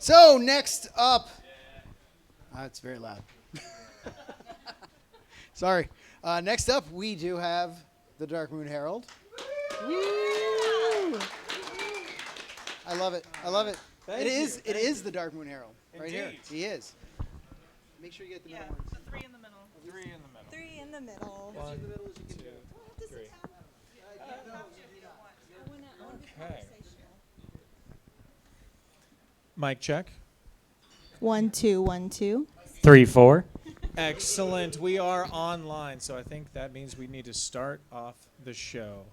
So next up, it's very loud. Sorry. Next up, we do have the Darkmoon Herald. Woo! I love it. I love it. It is the Darkmoon Herald right here. He is. Make sure you get the middle ones. The three in the middle. Three in the middle. As in the middle as you can do. Three. Okay. Mic check. 1, 2, 1, 2. 3, 4. Excellent. We are online, so I think that means we need to start off the show.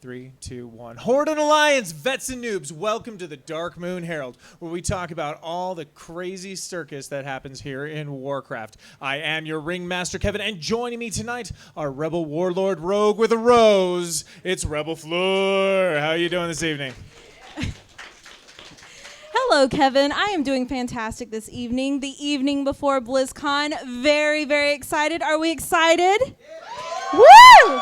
3, 2, 1. Horde and Alliance, vets and noobs, welcome to the Darkmoon Herald, where we talk about all the crazy circus that happens here in Warcraft. I am your Ringmaster, Kevin, and joining me tonight, our Rebel Warlord Rogue with a Rose. It's Rebel Floor. How are you doing this evening? Hello, Kevin. I am doing fantastic this evening. The evening before BlizzCon. Very, very excited. Are we excited? Yeah. Woo!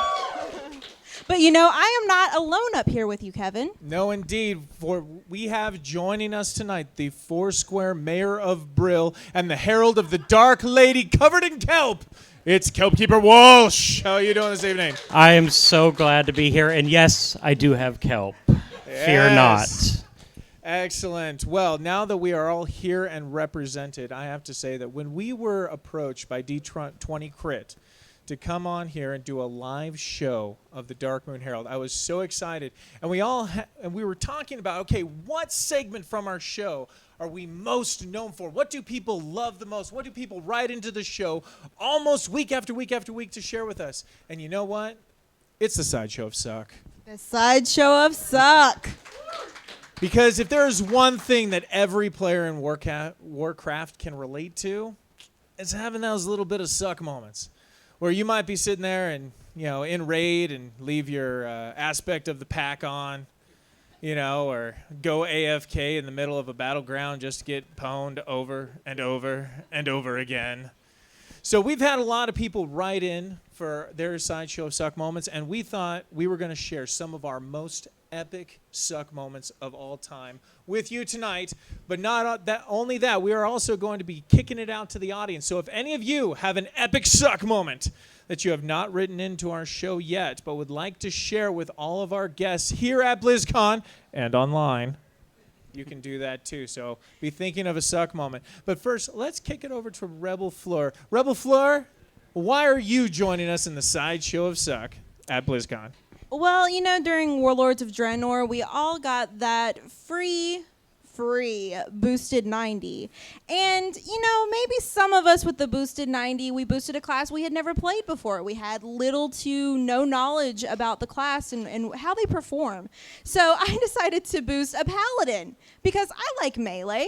But you know, I am not alone up here with you, Kevin. No, indeed. For we have joining us tonight the Foursquare Mayor of Brill and the Herald of the Dark Lady covered in kelp. It's Kelpkeeper Walsh. How are you doing this evening? I am so glad to be here. And yes, I do have kelp. Fear not. Excellent. Well, now that we are all here and represented, I have to say that when we were approached by D20 Crit to come on here and do a live show of the Darkmoon Herald, I was so excited. And we were talking about, okay, what segment from our show are we most known for? What do people love the most? What do people write into the show almost week after week after week to share with us? And you know what? It's the Sideshow of Suck. The Sideshow of Suck. Because if there's one thing that every player in Warcraft can relate to, it's having those little bit of suck moments where you might be sitting there and, in raid and leave your aspect of the pack on, or go AFK in the middle of a battleground just to get pwned over and over and over again. So we've had a lot of people write in for their Sideshow of Suck moments, and we thought we were going to share some of our most epic suck moments of all time with you tonight. But not that only that, we are also going to be kicking it out to the audience. So if any of you have an epic suck moment that you have not written into our show yet, but would like to share with all of our guests here at BlizzCon and online, you can do that too. So be thinking of a suck moment. But first, let's kick it over to Rebel Floor. Rebel Floor, why are you joining us in the Sideshow of Suck at BlizzCon? Well, during Warlords of Draenor, we all got that free boosted 90. And, maybe some of us with the boosted 90, we boosted a class we had never played before. We had little to no knowledge about the class and how they perform. So I decided to boost a Paladin because I like melee.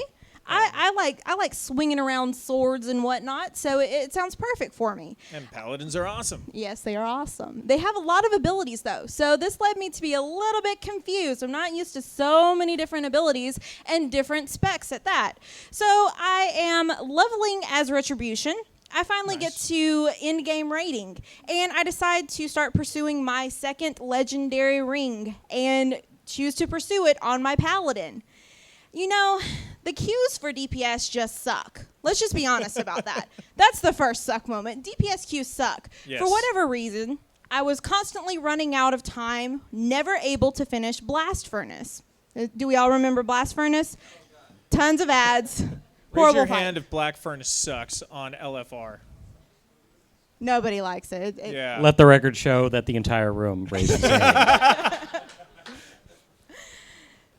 I like swinging around swords and whatnot, so it sounds perfect for me. And Paladins are awesome. Yes, they are awesome. They have a lot of abilities, though, so this led me to be a little bit confused. I'm not used to so many different abilities and different specs at that. So I am leveling as Retribution. I finally get to end-game rating, and I decide to start pursuing my second legendary ring and choose to pursue it on my Paladin. The queues for DPS just suck. Let's just be honest about that. That's the first suck moment. DPS queues suck. Yes. For whatever reason, I was constantly running out of time, never able to finish Blast Furnace. Do we all remember Blast Furnace? Tons of ads. Raise your hand if Black Furnace sucks on LFR. Nobody likes it. Yeah. Let the record show that the entire room raises their hand.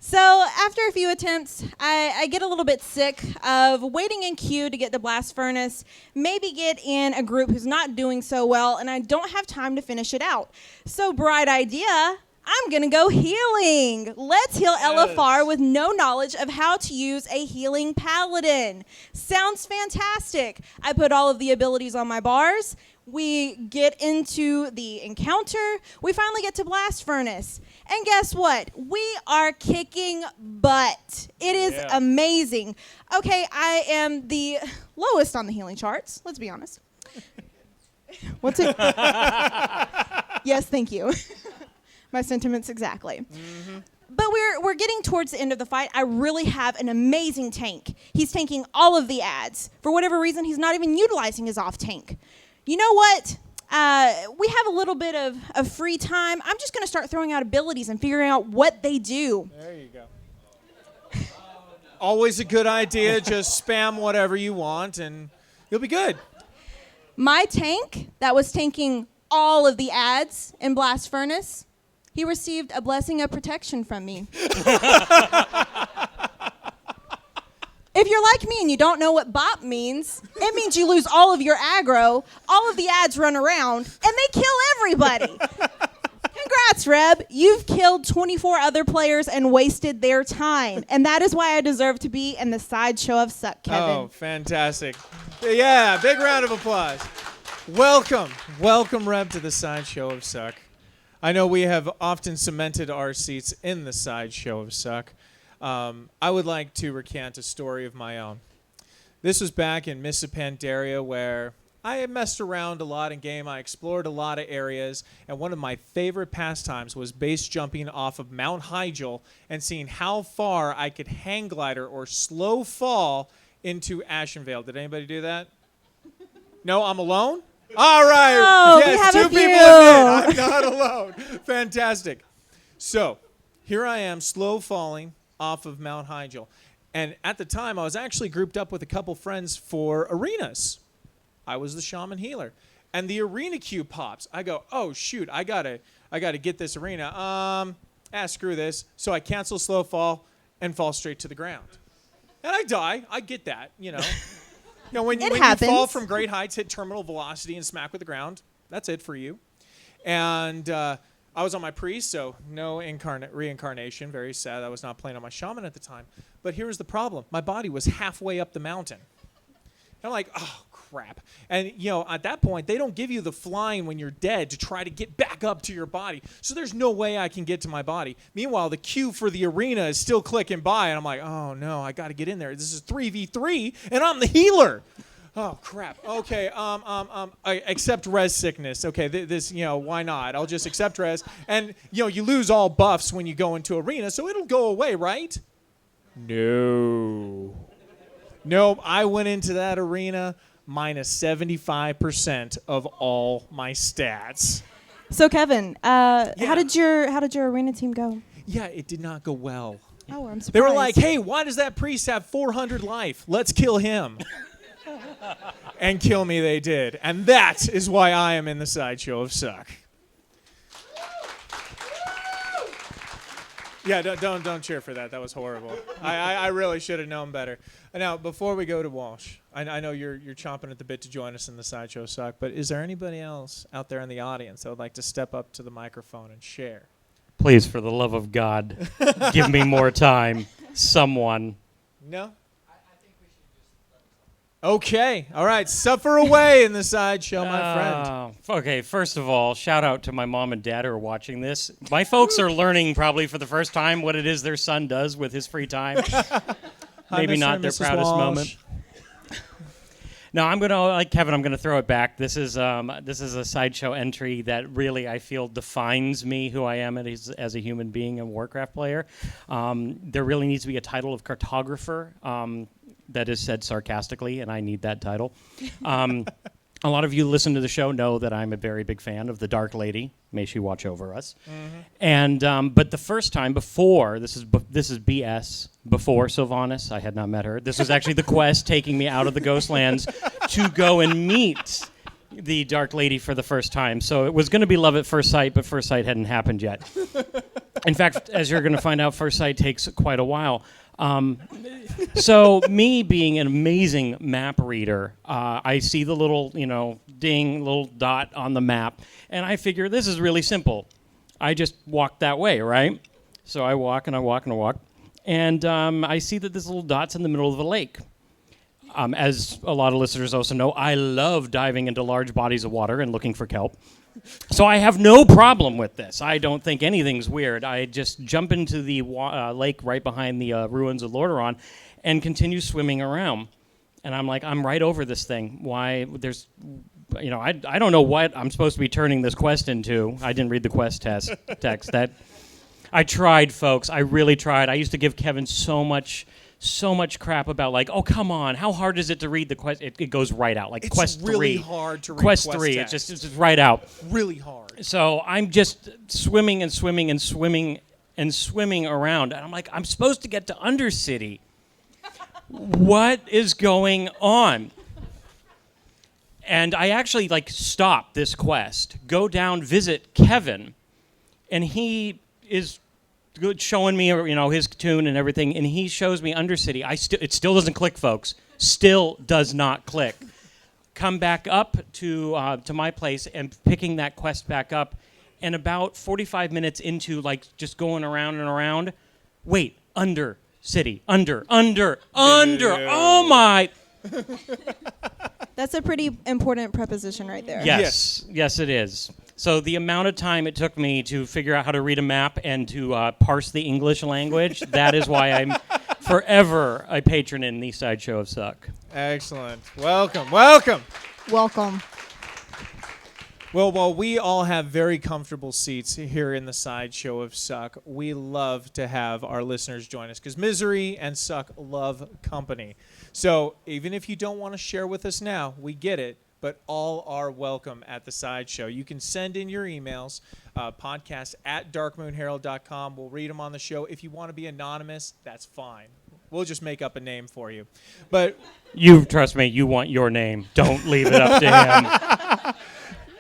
So after a few attempts, I get a little bit sick of waiting in queue to get the Blast Furnace, maybe get in a group who's not doing so well, and I don't have time to finish it out. So bright idea, I'm going to go healing. Let's heal LFR with no knowledge of how to use a healing Paladin. Sounds fantastic. I put all of the abilities on my bars. We get into the encounter. We finally get to Blast Furnace. And guess what? We are kicking butt. It is amazing. Okay, I am the lowest on the healing charts. Let's be honest. What's it? Yes, thank you. My sentiments exactly. Mm-hmm. But we're getting towards the end of the fight. I really have an amazing tank. He's tanking all of the ads. For whatever reason, he's not even utilizing his off tank. You know what? We have a little bit of free time. I'm just going to start throwing out abilities and figuring out what they do. There you go. Always a good idea. Just spam whatever you want, and you'll be good. My tank that was tanking all of the ads in Blast Furnace, he received a blessing of protection from me. If you're like me and you don't know what bop means, it means you lose all of your aggro, all of the ads run around, and they kill everybody. Congrats, Reb. You've killed 24 other players and wasted their time. And that is why I deserve to be in the sideshow of Suck, Kevin. Oh, fantastic. Yeah, big round of applause. Welcome, Reb, to the sideshow of Suck. I know we have often cemented our seats in the sideshow of Suck. I would like to recant a story of my own. This was back in Missa Pandaria, where I had messed around a lot in game. I explored a lot of areas, and one of my favorite pastimes was base jumping off of Mount Hyjal and seeing how far I could hang glider or slow fall into Ashenvale. Did anybody do that? No, I'm alone? All right. Oh, we yes, have a 2 few. people admit I'm not alone. Fantastic. So here I am, slow falling off of Mount Hyjal. And at the time, I was actually grouped up with a couple friends for arenas. I was the shaman healer. And the arena queue pops. I go, oh, shoot, I gotta get this arena. Screw this. So I cancel slow fall and fall straight to the ground. And I die. I get that, you know. When you fall from great heights, hit terminal velocity, and smack with the ground, that's it for you. And I was on my priest, so no reincarnation. Very sad. I was not playing on my shaman at the time. But here was the problem. My body was halfway up the mountain. And I'm like, oh, crap. And, at that point, they don't give you the flying when you're dead to try to get back up to your body. So there's no way I can get to my body. Meanwhile, the queue for the arena is still clicking by, and I'm like, oh, no, I got to get in there. This is 3v3, and I'm the healer. Oh, crap. Okay, I accept res sickness. Okay, this, why not? I'll just accept res. And, you lose all buffs when you go into arena, so it'll go away, right? No. Nope, I went into that arena minus 75% of all my stats. So, Kevin, how did your arena team go? Yeah, it did not go well. Oh, I'm surprised. They were like, hey, why does that priest have 400 life? Let's kill him. And kill me they did. And that is why I am in the sideshow of Suck. Yeah, don't cheer for that. That was horrible. I really should have known better. Now, before we go to Walsh, I know you're chomping at the bit to join us in the sideshow Suck, but is there anybody else out there in the audience that would like to step up to the microphone and share? Please, for the love of God, give me more time. Someone. No? Okay. All right. Suffer away in the sideshow, my friend. Okay. First of all, shout out to my mom and dad who are watching this. My folks are learning probably for the first time what it is their son does with his free time. Maybe not their proudest moment. No, I'm gonna, like Kevin, I'm gonna throw it back. This is a sideshow entry that really I feel defines me, who I am as a human being and Warcraft player. There really needs to be a title of cartographer. That is said sarcastically, and I need that title. A lot of you who listen to the show know that I'm a very big fan of the Dark Lady. May she watch over us. Mm-hmm. And but the first time before, this is BS, before Sylvanas, I had not met her. This was actually the quest taking me out of the Ghostlands to go and meet the Dark Lady for the first time. So it was going to be love at first sight, but first sight hadn't happened yet. In fact, as you're going to find out, first sight takes quite a while. So me being an amazing map reader, I see the little, ding, little dot on the map, and I figure this is really simple. I just walk that way, right? So I walk and I walk and I walk, and I see that this little dot's in the middle of a lake. As a lot of listeners also know, I love diving into large bodies of water and looking for kelp. So I have no problem with this. I don't think anything's weird. I just jump into the lake right behind the ruins of Lordaeron and continue swimming around. And I'm like, I'm right over this thing. Why? There's, I don't know what I'm supposed to be turning this quest into. I didn't read the quest text. I tried, folks. I really tried. I used to give Kevin so much crap about like, oh, come on, how hard is it to read the quest? It goes right out. Like It's quest really 3. hard to read Quest quest 3. text. It's just right out. Really hard. So I'm just swimming and swimming and swimming and swimming around. And I'm like, I'm supposed to get to Undercity. What is going on? And I actually like stop this quest, go down, visit Kevin, and he is good showing me, his tune and everything, and he shows me Undercity. It still doesn't click, folks. Still does not click. Come back up to my place and picking that quest back up, and about 45 minutes into like just going around and around, wait, Undercity, under. Oh my! That's a pretty important preposition right there. Yes, it is. So the amount of time it took me to figure out how to read a map and to parse the English language, that is why I'm forever a patron in the Sideshow of Suck. Excellent. Welcome. Welcome. Well, while we all have very comfortable seats here in the Sideshow of Suck, we love to have our listeners join us because Misery and Suck love company. So even if you don't want to share with us now, we get it, but all are welcome at the Sideshow. You can send in your emails, podcast at darkmoonherald.com. We'll read them on the show. If you want to be anonymous, that's fine. We'll just make up a name for you. But You trust me, you want your name. Don't leave it up to him.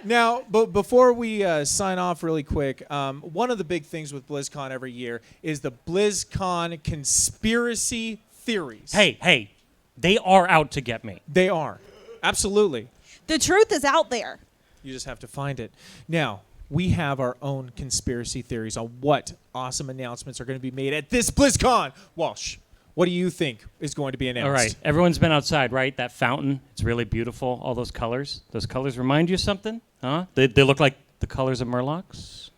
Now, but before we sign off really quick, one of the big things with BlizzCon every year is the BlizzCon conspiracy theories. Hey, they are out to get me. They are. Absolutely. The truth is out there. You just have to find it. Now, we have our own conspiracy theories on what awesome announcements are going to be made at this BlizzCon. Walsh, what do you think is going to be announced? All right, everyone's been outside, right? That fountain, it's really beautiful. All those colors. Those colors remind you of something? Huh? They look like the colors of Murlocs.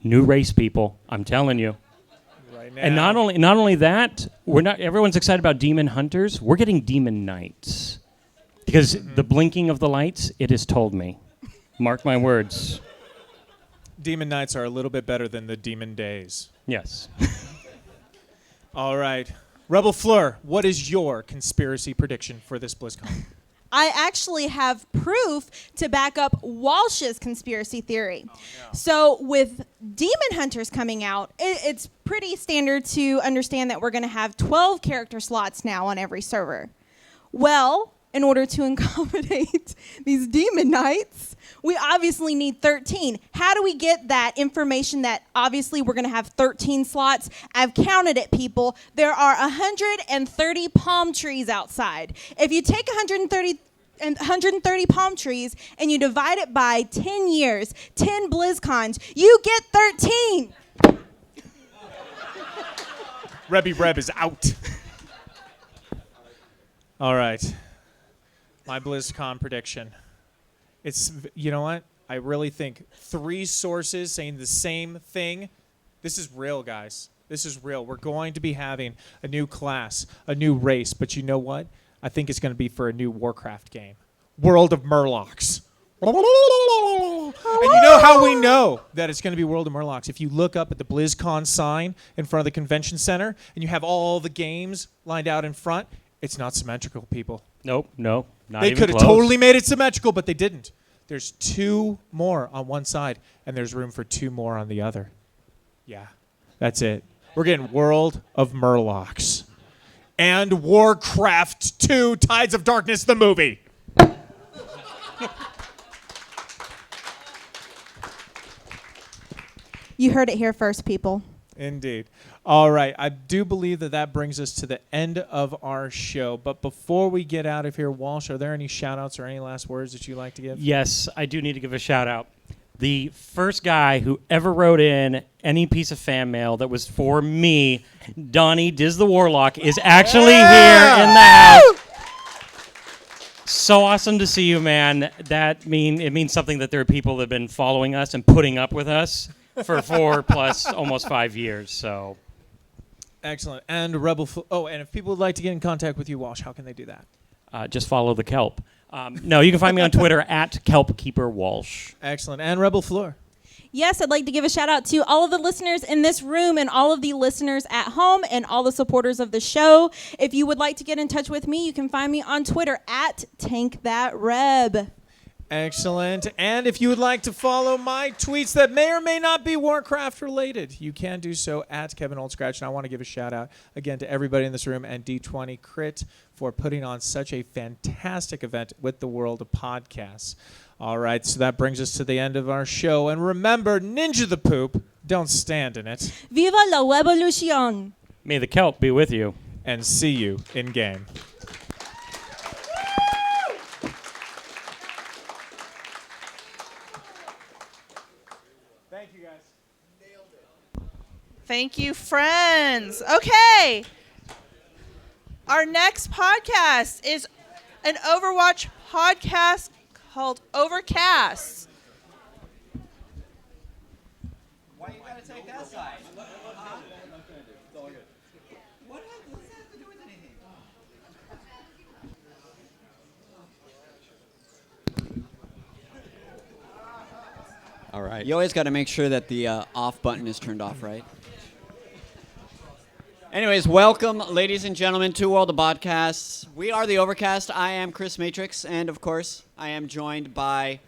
New race, people. I'm telling you. Right now. And not only that, everyone's excited about demon hunters. We're getting demon knights. Because the blinking of the lights, it has told me. Mark my words. Demon Knights are a little bit better than the Demon Days. Yes. All right. Rebel Fleur, what is your conspiracy prediction for this BlizzCon? I actually have proof to back up Walsh's conspiracy theory. Oh, no. So with Demon Hunters coming out, it's pretty standard to understand that we're going to have 12 character slots now on every server. Well, in order to accommodate these Demon Knights, we obviously need 13. How do we get that information that obviously we're going to have 13 slots? I've counted it, people. There are 130 palm trees outside. If you take 130 palm trees and you divide it by 10 years, 10 BlizzCons, you get 13. Rebby Reb is out. All right. My BlizzCon prediction. It's, you know what? I really think 3 sources saying the same thing. This is real, guys. This is real. We're going to be having a new class, a new race. But you know what? I think it's going to be for a new Warcraft game. World of Murlocs. And you know how we know that it's going to be World of Murlocs? If you look up at the BlizzCon sign in front of the convention center and you have all the games lined out in front, it's not symmetrical, people. Nope, not They even could have close. totally made it symmetrical, but they didn't. There's 2 more on one side, and there's room for 2 more on the other. Yeah, that's it. We're getting World of Murlocs. And Warcraft 2 Tides of Darkness, the movie. You heard it here first, people. Indeed. All right. I do believe that brings us to the end of our show. But before we get out of here, Walsh, are there any shout-outs or any last words that you'd like to give? Yes, I do need to give a shout-out. The first guy who ever wrote in any piece of fan mail that was for me, Donnie Diz the Warlock, is actually here in the house. So awesome to see you, man. It means something that there are people that have been following us and putting up with us for 4 plus almost 5 years. So excellent. And and if people would like to get in contact with you, Walsh, how can they do that? just follow the kelp. No, you can find me on Twitter at KelpKeeperWalsh. Excellent. And Rebel Fleur. Yes, I'd like to give a shout out to all of the listeners in this room and all of the listeners at home and all the supporters of the show. If you would like to get in touch with me, you can find me on Twitter at TankThatReb. Excellent. And if you would like to follow my tweets that may or may not be Warcraft related, you can do so at Kevin Oldscratch. And I want to give a shout out again to everybody in this room and D20 Crit for putting on such a fantastic event with the world of podcasts. All right, so that brings us to the end of our show. And remember, Ninja the Poop, don't stand in it. Viva la Revolucion! May the kelp be with you. And see you in game. Thank you, guys. Thank you, friends. Okay. Our next podcast is an Overwatch podcast called Overcast. Why you gotta take that side? What does that have to do with anything? All right. You always got to make sure that the off button is turned off, right? Anyways, welcome, ladies and gentlemen, to World of Podcasts. We are the Overcast. I am Chris Matrix, and of course, I am joined by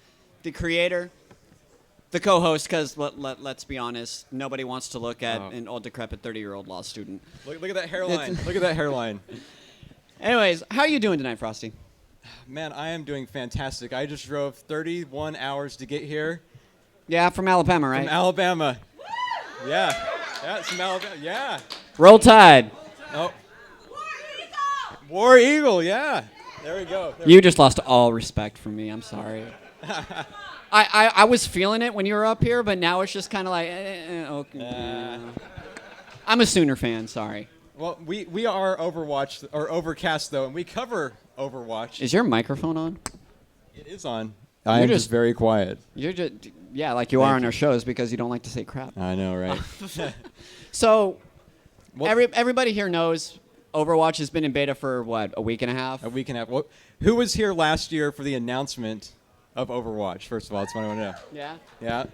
the creator, the co-host, because let's be honest, nobody wants to look at an old, decrepit 30-year-old law student. Look at that hairline. Look at that hairline. Anyways, how are you doing tonight, Frosty? Man, I am doing fantastic. I just drove 31 hours to get here. Yeah, from Alabama, right? From Alabama. Yeah. Yeah, it's from Alabama. Yeah. Roll Tide. Oh. War Eagle, yeah. There we go. You just lost all respect from me. I'm sorry. I was feeling it when you were up here, but now it's just kind of like, okay. I'm a Sooner fan. Sorry. Well, we are Overwatch or Overcast though, and we cover Overwatch. Is your microphone on? It is on. I am just very quiet. You're just like you are on our shows because you don't like to say crap. I know, right? So, Well, everybody here knows Overwatch has been in beta for what, a week and a half? a week and a half. Well, who was here last year for the announcement of Overwatch? First of all, that's what I want to know. Yeah. Yeah.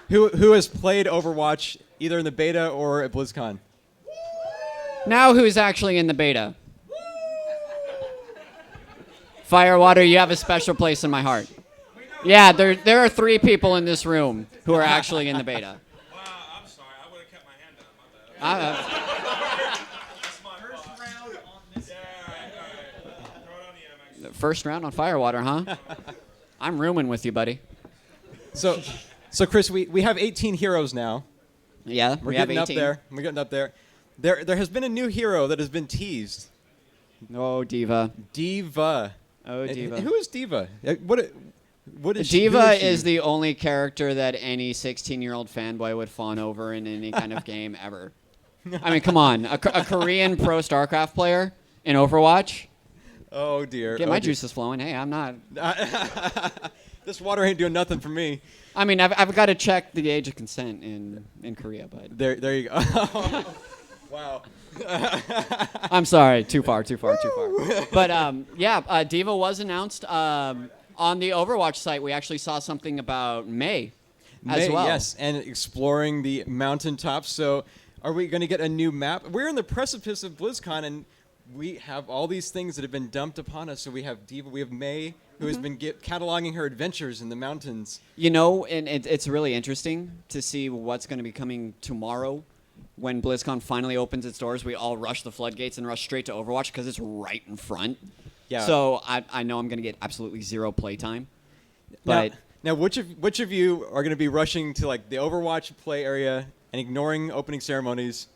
Who has played Overwatch either in the beta or at BlizzCon? Now who's actually in the beta? Firewater, you have a special place in my heart. Yeah, there are 3 people in this room who are actually in the beta. Wow, I'm sorry. I would have kept my hand down. My bad. That's my first round on this. Yeah, all right. Throw it on the MX. First round on Firewater, huh? I'm rooming with you, buddy. So Chris, we have 18 heroes now. Yeah, We're we have getting 18. up there. We're getting up there. There has been a new hero that has been teased. Oh, Diva. Diva. Oh, Diva. Who is Diva? What is Diva she? is the only character that any 16-year-old fanboy would fawn over in any kind of game ever. I mean, come on. A Korean pro StarCraft player in Overwatch? Oh, dear. Get my juices flowing. Hey, I'm not... This water ain't doing nothing for me. I mean, I've got to check the age of consent in Korea, but... There you go. Wow. I'm sorry. Too far. But, Diva was announced on the Overwatch site. We actually saw something about May as well. Yes, and exploring the mountaintops. So are we going to get a new map? We're in the precipice of BlizzCon, and we have all these things that have been dumped upon us. So we have Diva, we have May, who has been cataloging her adventures in the mountains. You know, and it's really interesting to see what's going to be coming tomorrow. When BlizzCon finally opens its doors, we all rush the floodgates and rush straight to Overwatch because it's right in front. Yeah. So I know I'm going to get absolutely zero playtime. But now which of you are going to be rushing to like the Overwatch play area and ignoring opening ceremonies,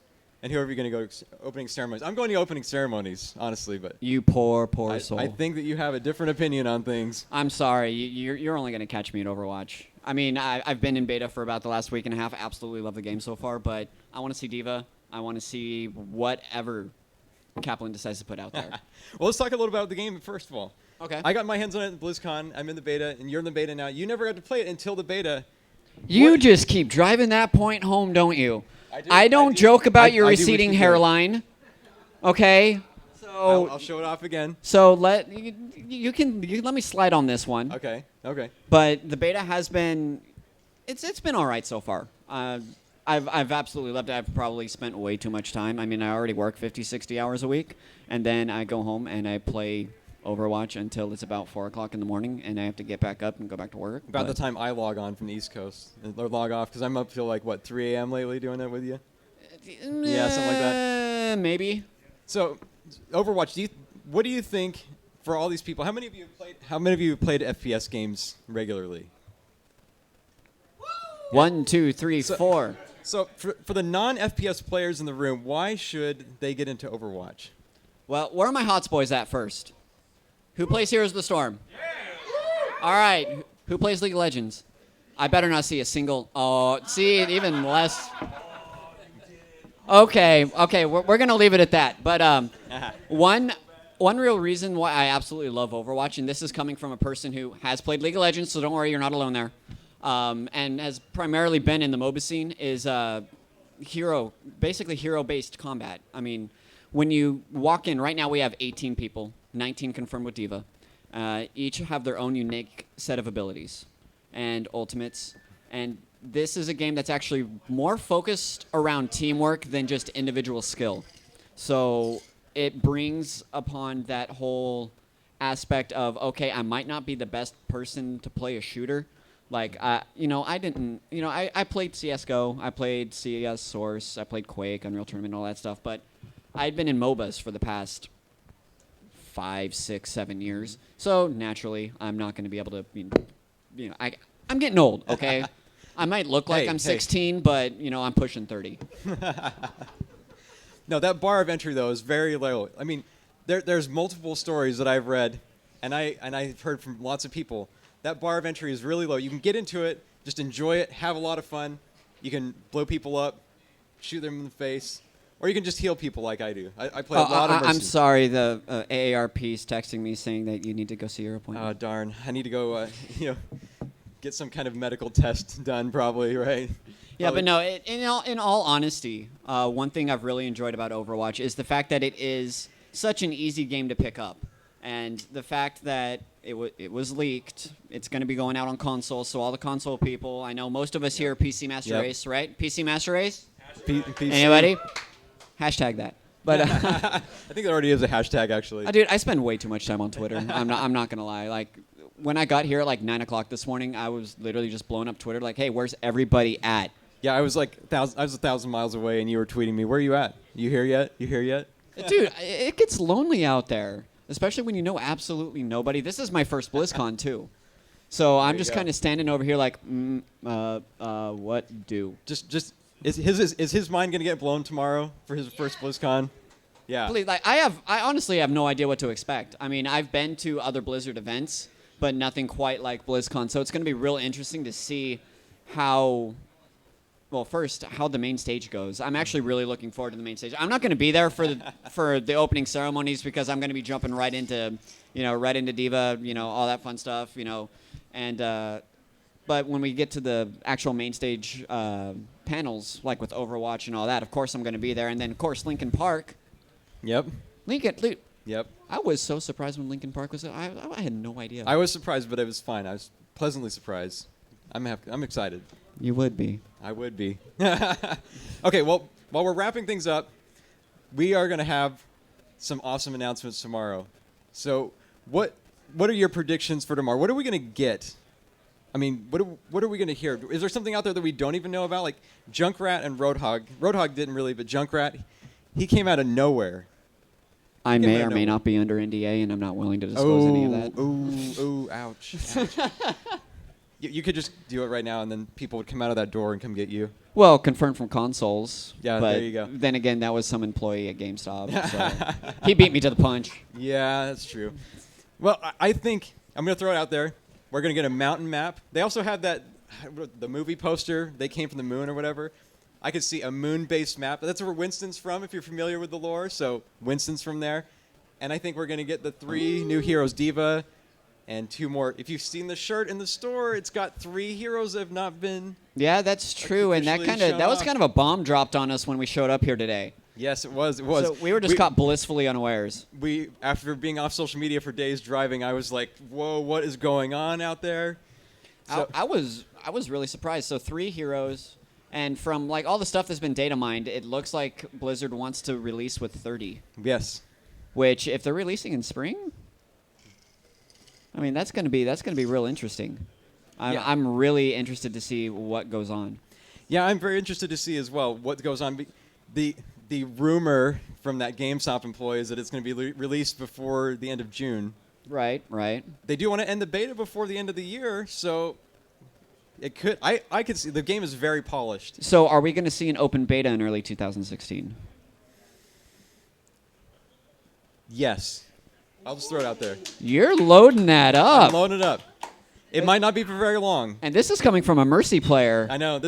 and whoever you're going to go to opening ceremonies? I'm going to opening ceremonies, honestly, but you poor soul. I think that you have a different opinion on things. I'm sorry. You're only going to catch me at Overwatch. I mean, I've been in beta for about the last week and a half. Absolutely love the game so far, but I want to see Diva. I want to see whatever Kaplan decides to put out there. Well, let's talk a little about the game first of all. Okay. I got my hands on it at BlizzCon. I'm in the beta, and you're in the beta now. You never got to play it until the beta. You just keep driving that point home, don't you? I don't do. joke about I your do wish receding you could. hairline. Okay. So I'll show it off again. So you can let me slide on this one. Okay. But the beta has been It's been all right so far. I've absolutely loved it. I've probably spent way too much time. I mean, I already work 50, 60 hours a week, and then I go home and I play Overwatch until it's about 4 o'clock in the morning, and I have to get back up and go back to work. About the time I log on from the East Coast, or log off, because I'm up till like, 3 a.m. lately doing that with you? Yeah, something like that. Maybe. So, Overwatch, what do you think for all these people? How many of you have played FPS games regularly? 1, 2, 3, 4. So, for the non-FPS players in the room, why should they get into Overwatch? Well, where are my Hots boys at first? Who plays Heroes of the Storm? All right. Who plays League of Legends? I better not see a single. Oh, see, even less. Okay, we're going to leave it at that. But one real reason why I absolutely love Overwatch, and this is coming from a person who has played League of Legends, so don't worry, you're not alone there, and has primarily been in the MOBA scene, is basically hero-based combat. I mean, when you walk in, right now we have 18 people, 19 confirmed with D.Va. Each have their own unique set of abilities and ultimates. And this is a game that's actually more focused around teamwork than just individual skill. So it brings upon that whole aspect of, okay, I might not be the best person to play a shooter. Like, I played CSGO, I played CS Source, I played Quake, Unreal Tournament, all that stuff, but I'd been in MOBAs for the past 5, 6, 7 years. So naturally, I'm not going to be able to, I'm getting old, okay? I might look like I'm 16, but, I'm pushing 30. No, that bar of entry, though, is very low. I mean, there's multiple stories that I've read, and I've heard from lots of people. That bar of entry is really low. You can get into it, just enjoy it, have a lot of fun. You can blow people up, shoot them in the face. Or you can just heal people like I do. I play a lot of Mercy. I'm sorry, the AARP's texting me saying that you need to go see your appointment. Oh, darn. I need to go, get some kind of medical test done probably, right? Yeah, but no, in all honesty, one thing I've really enjoyed about Overwatch is the fact that it is such an easy game to pick up. And the fact that it was leaked, it's going to be going out on console, so all the console people, I know most of us here are PC Master Race, right? PC Master Race? PC. Anybody? Hashtag that. But I think there already is a hashtag, actually. Dude, I spend way too much time on Twitter. I'm not gonna lie. Like, when I got here at like 9 o'clock this morning, I was literally just blowing up Twitter. Like, hey, where's everybody at? Yeah, I was like, I was 1,000 miles away, and you were tweeting me. Where are you at? You here yet? You here yet? Dude, it gets lonely out there, especially when you know absolutely nobody. This is my first BlizzCon too, so I'm just kind of standing over here like, what do? Just. Is his mind gonna get blown tomorrow for his first BlizzCon? Yeah. Please, like, I honestly have no idea what to expect. I mean, I've been to other Blizzard events, but nothing quite like BlizzCon. So it's gonna be real interesting to see how the main stage goes. I'm actually really looking forward to the main stage. I'm not gonna be there for the opening ceremonies because I'm gonna be jumping right into D.Va, all that fun stuff, and. But when we get to the actual main stage panels, like with Overwatch and all that, of course I'm going to be there. And then, of course, Linkin Park. Yep. Yep. I was so surprised when Linkin Park was. I had no idea. I was surprised, but it was fine. I was pleasantly surprised. I'm excited. You would be. I would be. Okay. Well, while we're wrapping things up, we are going to have some awesome announcements tomorrow. So, what are your predictions for tomorrow? What are we going to get? I mean, what are we going to hear? Is there something out there that we don't even know about? Like Junkrat and Roadhog. Roadhog didn't really, but Junkrat, he came out of nowhere. I may or may not be under NDA, and I'm not willing to disclose any of that. Ouch. You could just do it right now, and then people would come out of that door and come get you. Well, confirmed from consoles. Yeah, but there you go. Then again, that was some employee at GameStop. So he beat me to the punch. Yeah, that's true. Well, I think I'm going to throw it out there. We're going to get a mountain map. They also have the movie poster. They came from the moon or whatever. I could see a moon-based map. That's where Winston's from, if you're familiar with the lore. So Winston's from there. And I think we're going to get the 3 new heroes, D.Va, and 2 more. If you've seen the shirt in the store, it's got 3 heroes that have not been. Yeah, that's true. And that was kind of a bomb dropped on us when we showed up here today. Yes, it was. It was. So we were just caught blissfully unawares. After being off social media for days driving, I was like, whoa, what is going on out there? I was really surprised. So 3 heroes, and from like all the stuff that's been data mined, it looks like Blizzard wants to release with 30. Yes. Which, if they're releasing in spring, I mean that's gonna be real interesting. I'm really interested to see what goes on. Yeah, I'm very interested to see as well what goes on. The rumor from that GameStop employee is that it's going to be released before the end of June. Right. They do want to end the beta before the end of the year, so it could. I could see the game is very polished. So, are we going to see an open beta in early 2016? Yes, I'll just throw it out there. You're loading that up. I'm loading it up. It might not be for very long. And this is coming from a Mercy player. I know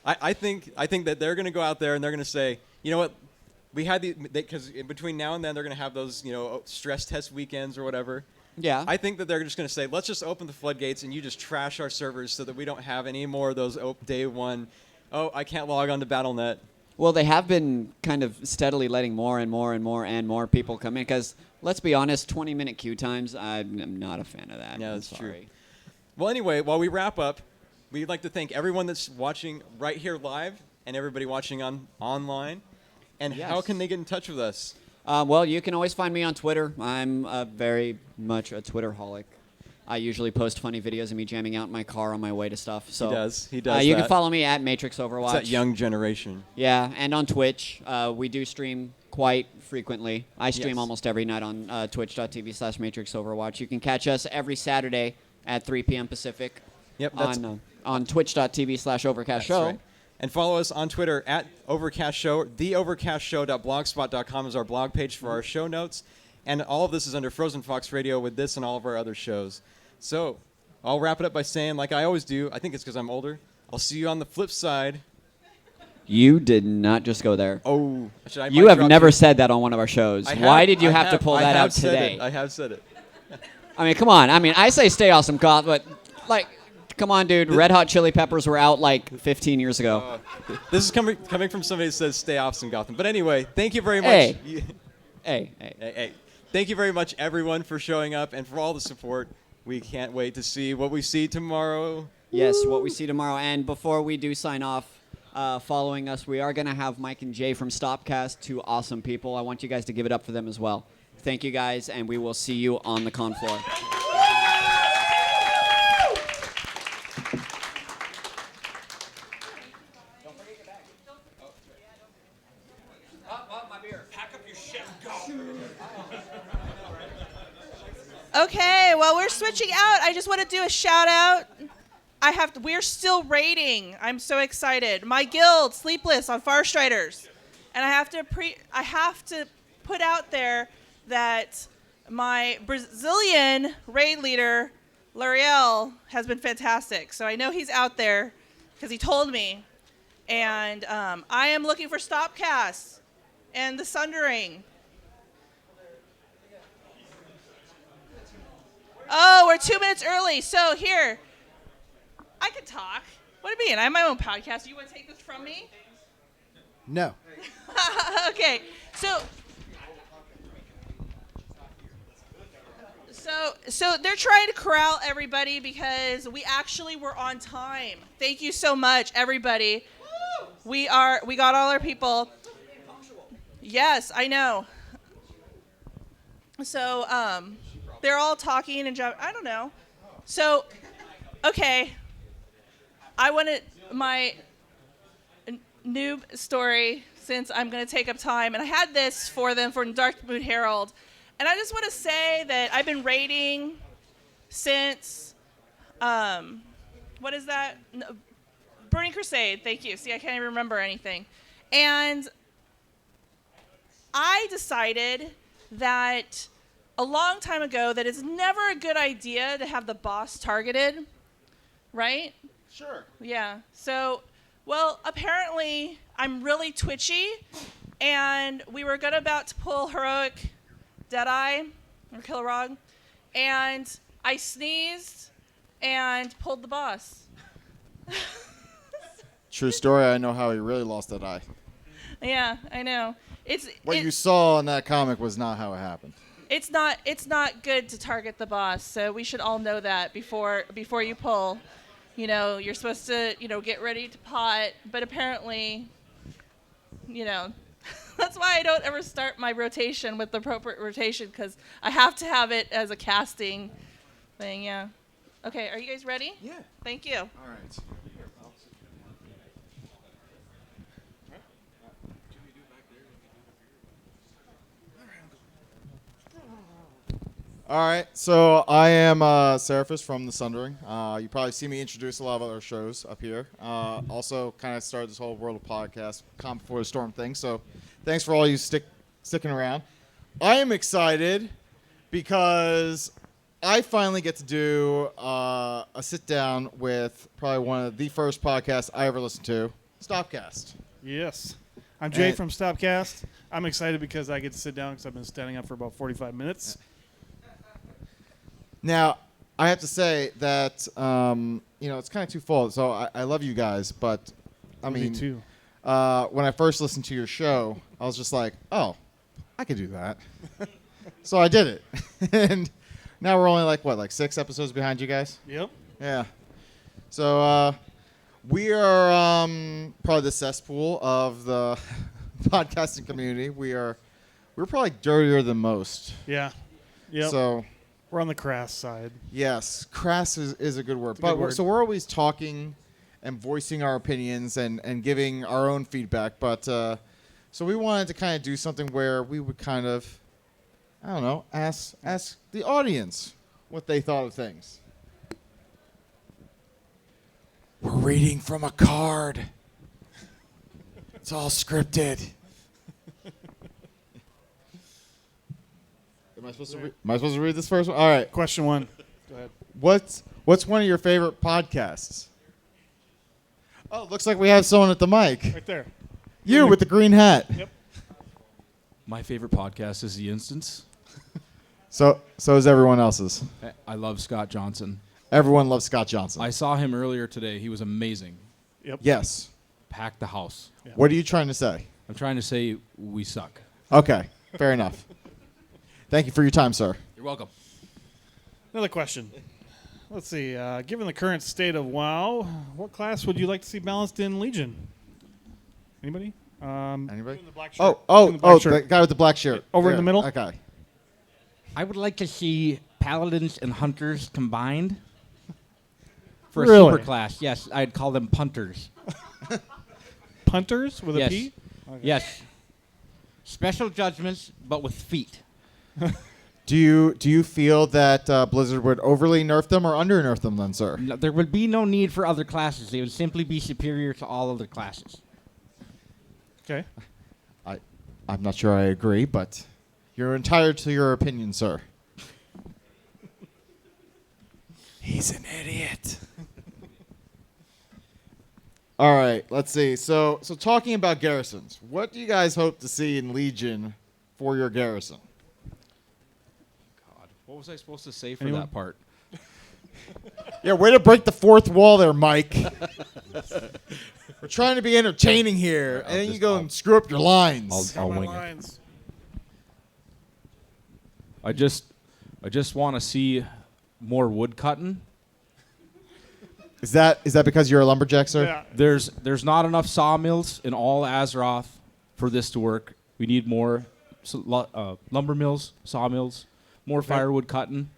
I think that they're going to go out there and they're going to say, you know what, we had because in between now and then they're going to have those stress test weekends or whatever. Yeah. I think that they're just going to say, let's just open the floodgates and you just trash our servers so that we don't have any more of those day one. Oh, I can't log on to Battle.net. Well, they have been kind of steadily letting more and more and more and more people come in because, let's be honest, 20-minute queue times, I'm not a fan of that. Yeah, I'm that's sorry. true. Well, anyway, while we wrap up, we'd like to thank everyone that's watching right here live and everybody watching online. And Yes. how can they get in touch with us? Well, you can always find me on Twitter. I'm very much a Twitterholic. I usually post funny videos of me jamming out in my car on my way to stuff. So He does. you that. can follow me at Matrix Overwatch. It's that young generation. Yeah, and on Twitch. We do stream quite frequently. I stream Yes. almost every night on twitch.tv/Matrix Overwatch. You can catch us every Saturday at 3 p.m. Pacific. Yep, that's on twitch.tv/Overcast Show. right. And follow us on Twitter at Overcast Show. TheOvercastShow.blogspot.com is our blog page for our show notes. And all of this is under Frozen Fox Radio with this and all of our other shows. So I'll wrap it up by saying, like I always do, I think it's because I'm older, I'll see you on the flip side. You did not just go there. Oh. You have never said that on one of our shows. Why did you have to pull that out today? I have said it. I mean, come on. I mean, I say stay awesome, Goth, but, like, come on, dude. Red Hot Chili Peppers were out, like, 15 years ago. This is coming from somebody that says stay awesome, Gotham. But anyway, thank you very much. Hey. Thank you very much, everyone, for showing up and for all the support. We can't wait to see what we see tomorrow. Yes, what we see tomorrow. And before we do sign off, following us, we are going to have Mike and Jay from Stopcast, 2 awesome people. I want you guys to give it up for them as well. Thank you, guys, and we will see you on the con floor. Okay, well, we're switching out. I just want to do a shout out. We're still raiding. I'm so excited. My guild, Sleepless on Farstriders. And I have to put out there that my Brazilian raid leader, L'Oreal, has been fantastic. So I know he's out there because he told me. And I am looking for Stopcast and the Sundering. Oh, we're 2 minutes early. So here, I can talk. What do you mean? I have my own podcast. You want to take this from me? No. Okay. So they're trying to corral everybody because we actually were on time. Thank you so much, everybody. We got all our people. Yes, I know. So they're all talking and I don't know. So okay. I wanted my noob story since I'm going to take up time. And I had this for them from Darkmoon Herald. And I just want to say that I've been raiding since, what is that? No, Burning Crusade. Thank you. See, I can't even remember anything. And I decided that a long time ago that it's never a good idea to have the boss targeted, right? Sure. Yeah. So, well, apparently I'm really twitchy, and we were about to pull Heroic Deadeye, or Kilrog, and I sneezed and pulled the boss. True story. I know how he really lost that eye. Yeah, I know. What you saw in that comic was not how it happened. It's not good to target the boss. So we should all know that before you pull. You know, you're supposed to, get ready to pot, but apparently, that's why I don't ever start my rotation with the appropriate rotation, because I have to have it as a casting thing, yeah. Okay, are you guys ready? Yeah. Thank you. All right. All right, so I am Seraphis from the Sundering. You probably see me introduce a lot of other shows up here. Also, kind of started this whole World of Podcast, Calm Before the Storm thing. So, thanks for all you sticking around. I am excited because I finally get to do a sit down with probably one of the first podcasts I ever listened to, Stopcast. Yes. I'm Jay from Stopcast. I'm excited because I get to sit down because I've been standing up for about 45 minutes. Now, I have to say that, it's kind of twofold. So I love you guys, but, Me too. When I first listened to your show, I was just like, oh, I could do that. So I did it. And now we're only like 6 episodes behind you guys? Yep. Yeah. So we are probably the cesspool of the podcasting community. We're probably dirtier than most. Yeah. Yep. So we're on the crass side. yes, crass is a good word. It's a good word. So we're always talking and voicing our opinions and giving our own feedback. But so we wanted to kind of do something where we would kind of, I don't know, ask the audience what they thought of things. We're reading from a card. It's all scripted. Am I supposed to read this first one? All right. Question 1. Go ahead. What's one of your favorite podcasts? Oh, looks like we have someone at the mic. Right there. You with the green hat. Yep. My favorite podcast is The Instance. So is everyone else's. I love Scott Johnson. Everyone loves Scott Johnson. I saw him earlier today. He was amazing. Yep. Yes. Packed the house. Yeah. What are you trying to say? I'm trying to say we suck. Okay. Fair enough. Thank you for your time, sir. You're welcome. Another question. Let's see. Given the current state of WoW, what class would you like to see balanced in Legion? Anybody? Anybody? In the black shirt. The guy with the black shirt. Over in There. the middle? Okay. I would like to see paladins and hunters combined for a Really? super class. Yes, I'd call them punters. Punters with yes. a P? Okay. Yes. Special judgments, but with feet. Do you feel that Blizzard would overly nerf them or under nerf them then, sir? No, there would be no need for other classes. They would simply be superior to all other classes. Okay. I'm not sure I agree, but you're entitled to your opinion, sir. He's an idiot. All right, let's see. So talking about garrisons, what do you guys hope to see in Legion for your garrison? God, what was I supposed to say for Anyone? that part? Yeah, way to break the fourth wall there, Mike. We're trying to be entertaining here, and then you go and screw up your lines. Got my wing it. lines. I just want to see more wood cutting. Is that because you're a lumberjack, sir? Yeah. There's not enough sawmills in all Azeroth for this to work. We need more lumber mills, sawmills, more firewood cutting,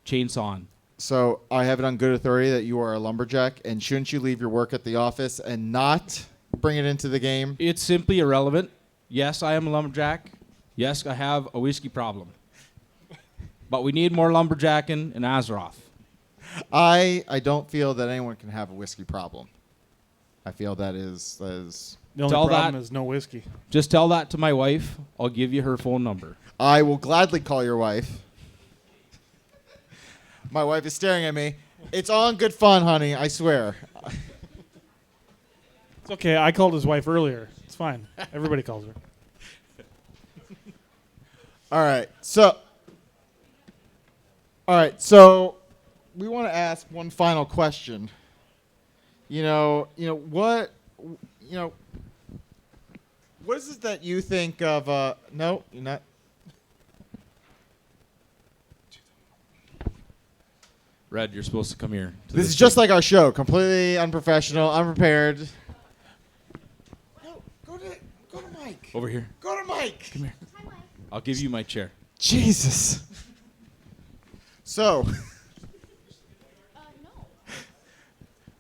chainsawing. So I have it on good authority that you are a lumberjack, and shouldn't you leave your work at the office and not bring it into the game? It's simply irrelevant. Yes, I am a lumberjack. Yes, I have a whiskey problem. But we need more lumberjacking in Azeroth. I don't feel that anyone can have a whiskey problem. I feel that is The only Tell problem that- is no whiskey. Just tell that to my wife. I'll give you her phone number. I will gladly call your wife. My wife is staring at me. It's all in good fun, honey, I swear. It's okay. I called his wife earlier. It's fine. Everybody calls her. All right. So we want to ask one final question. What What is it that you think of? No, you're not. Red, you're supposed to come here. This is just like our show. Completely unprofessional, unprepared. No, go to Mike. Over here. Go to Mike. Come here. I'll give you my chair. Jesus. So.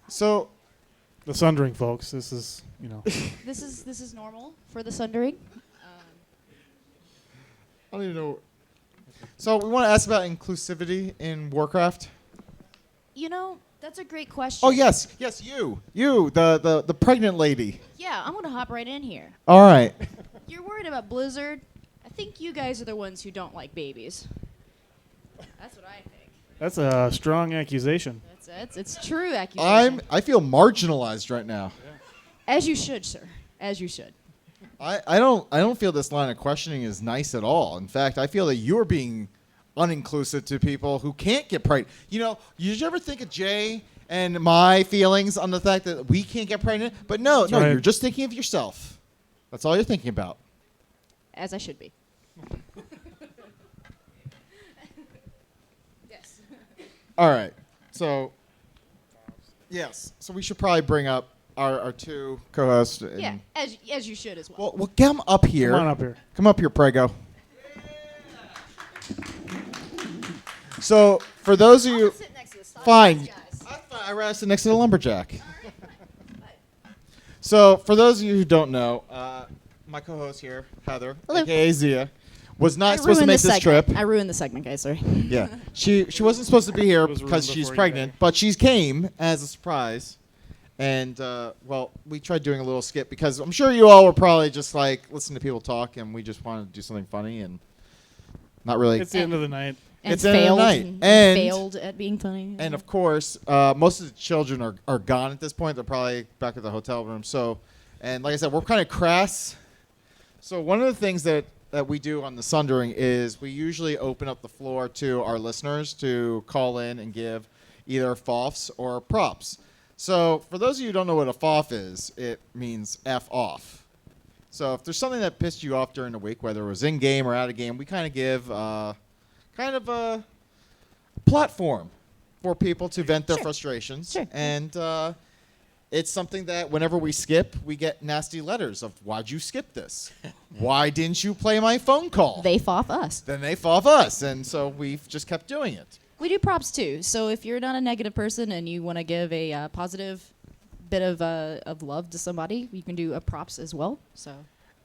So. The Sundering, folks. This is, This is normal for the Sundering. I don't even know. So we want to ask about inclusivity in Warcraft. That's a great question. Oh yes, you, the pregnant lady. Yeah, I'm gonna hop right in here. All right. You're worried about Blizzard. I think you guys are the ones who don't like babies. That's what I think. That's a strong accusation. It's true accusation. I feel marginalized right now. As you should, sir. As you should. I don't feel this line of questioning is nice at all. In fact, I feel that you're being uninclusive to people who can't get pregnant. Did you ever think of Jay and my feelings on the fact that we can't get pregnant? But no, right. You're just thinking of yourself. That's all you're thinking about. As I should be. Yes. All right. So, yes. So we should probably bring up our two co-hosts. Yeah, as you should as well. Well, come up here. Come on up here. Come up here, Prego. So, for those of you, fine. I'd rather sit next to the lumberjack. So, for those of you who don't know, my co-host here, Heather, Hello. aka Zia, was not supposed to make this trip. I ruined the segment, guys. Sorry. Yeah, she wasn't supposed to be here was ruined because she's before you pregnant, but she came as a surprise. And we tried doing a little skit because I'm sure you all were probably just like listening to people talk, and we just wanted to do something funny and not really. It's the end of the night. It's the end of the night, and and failed at being funny. and of course, most of the children are gone at this point. They're probably back at the hotel room. So, and like I said, we're kind of crass. So one of the things that we do on the Sundering is we usually open up the floor to our listeners to call in and give either FOFs or props. So for those of you who don't know what a FOF is, it means F off. So if there's something that pissed you off during the week, whether it was in game or out of game, we kind of give kind of a platform for people to vent their frustrations. Sure. And it's something that whenever we skip, we get nasty letters of, why'd you skip this? Why didn't you play my phone call? They FOF us. Then they FOF us. And so we've just kept doing it. We do props too. So if you're not a negative person and you want to give a positive bit of love to somebody, you can do a props as well. So.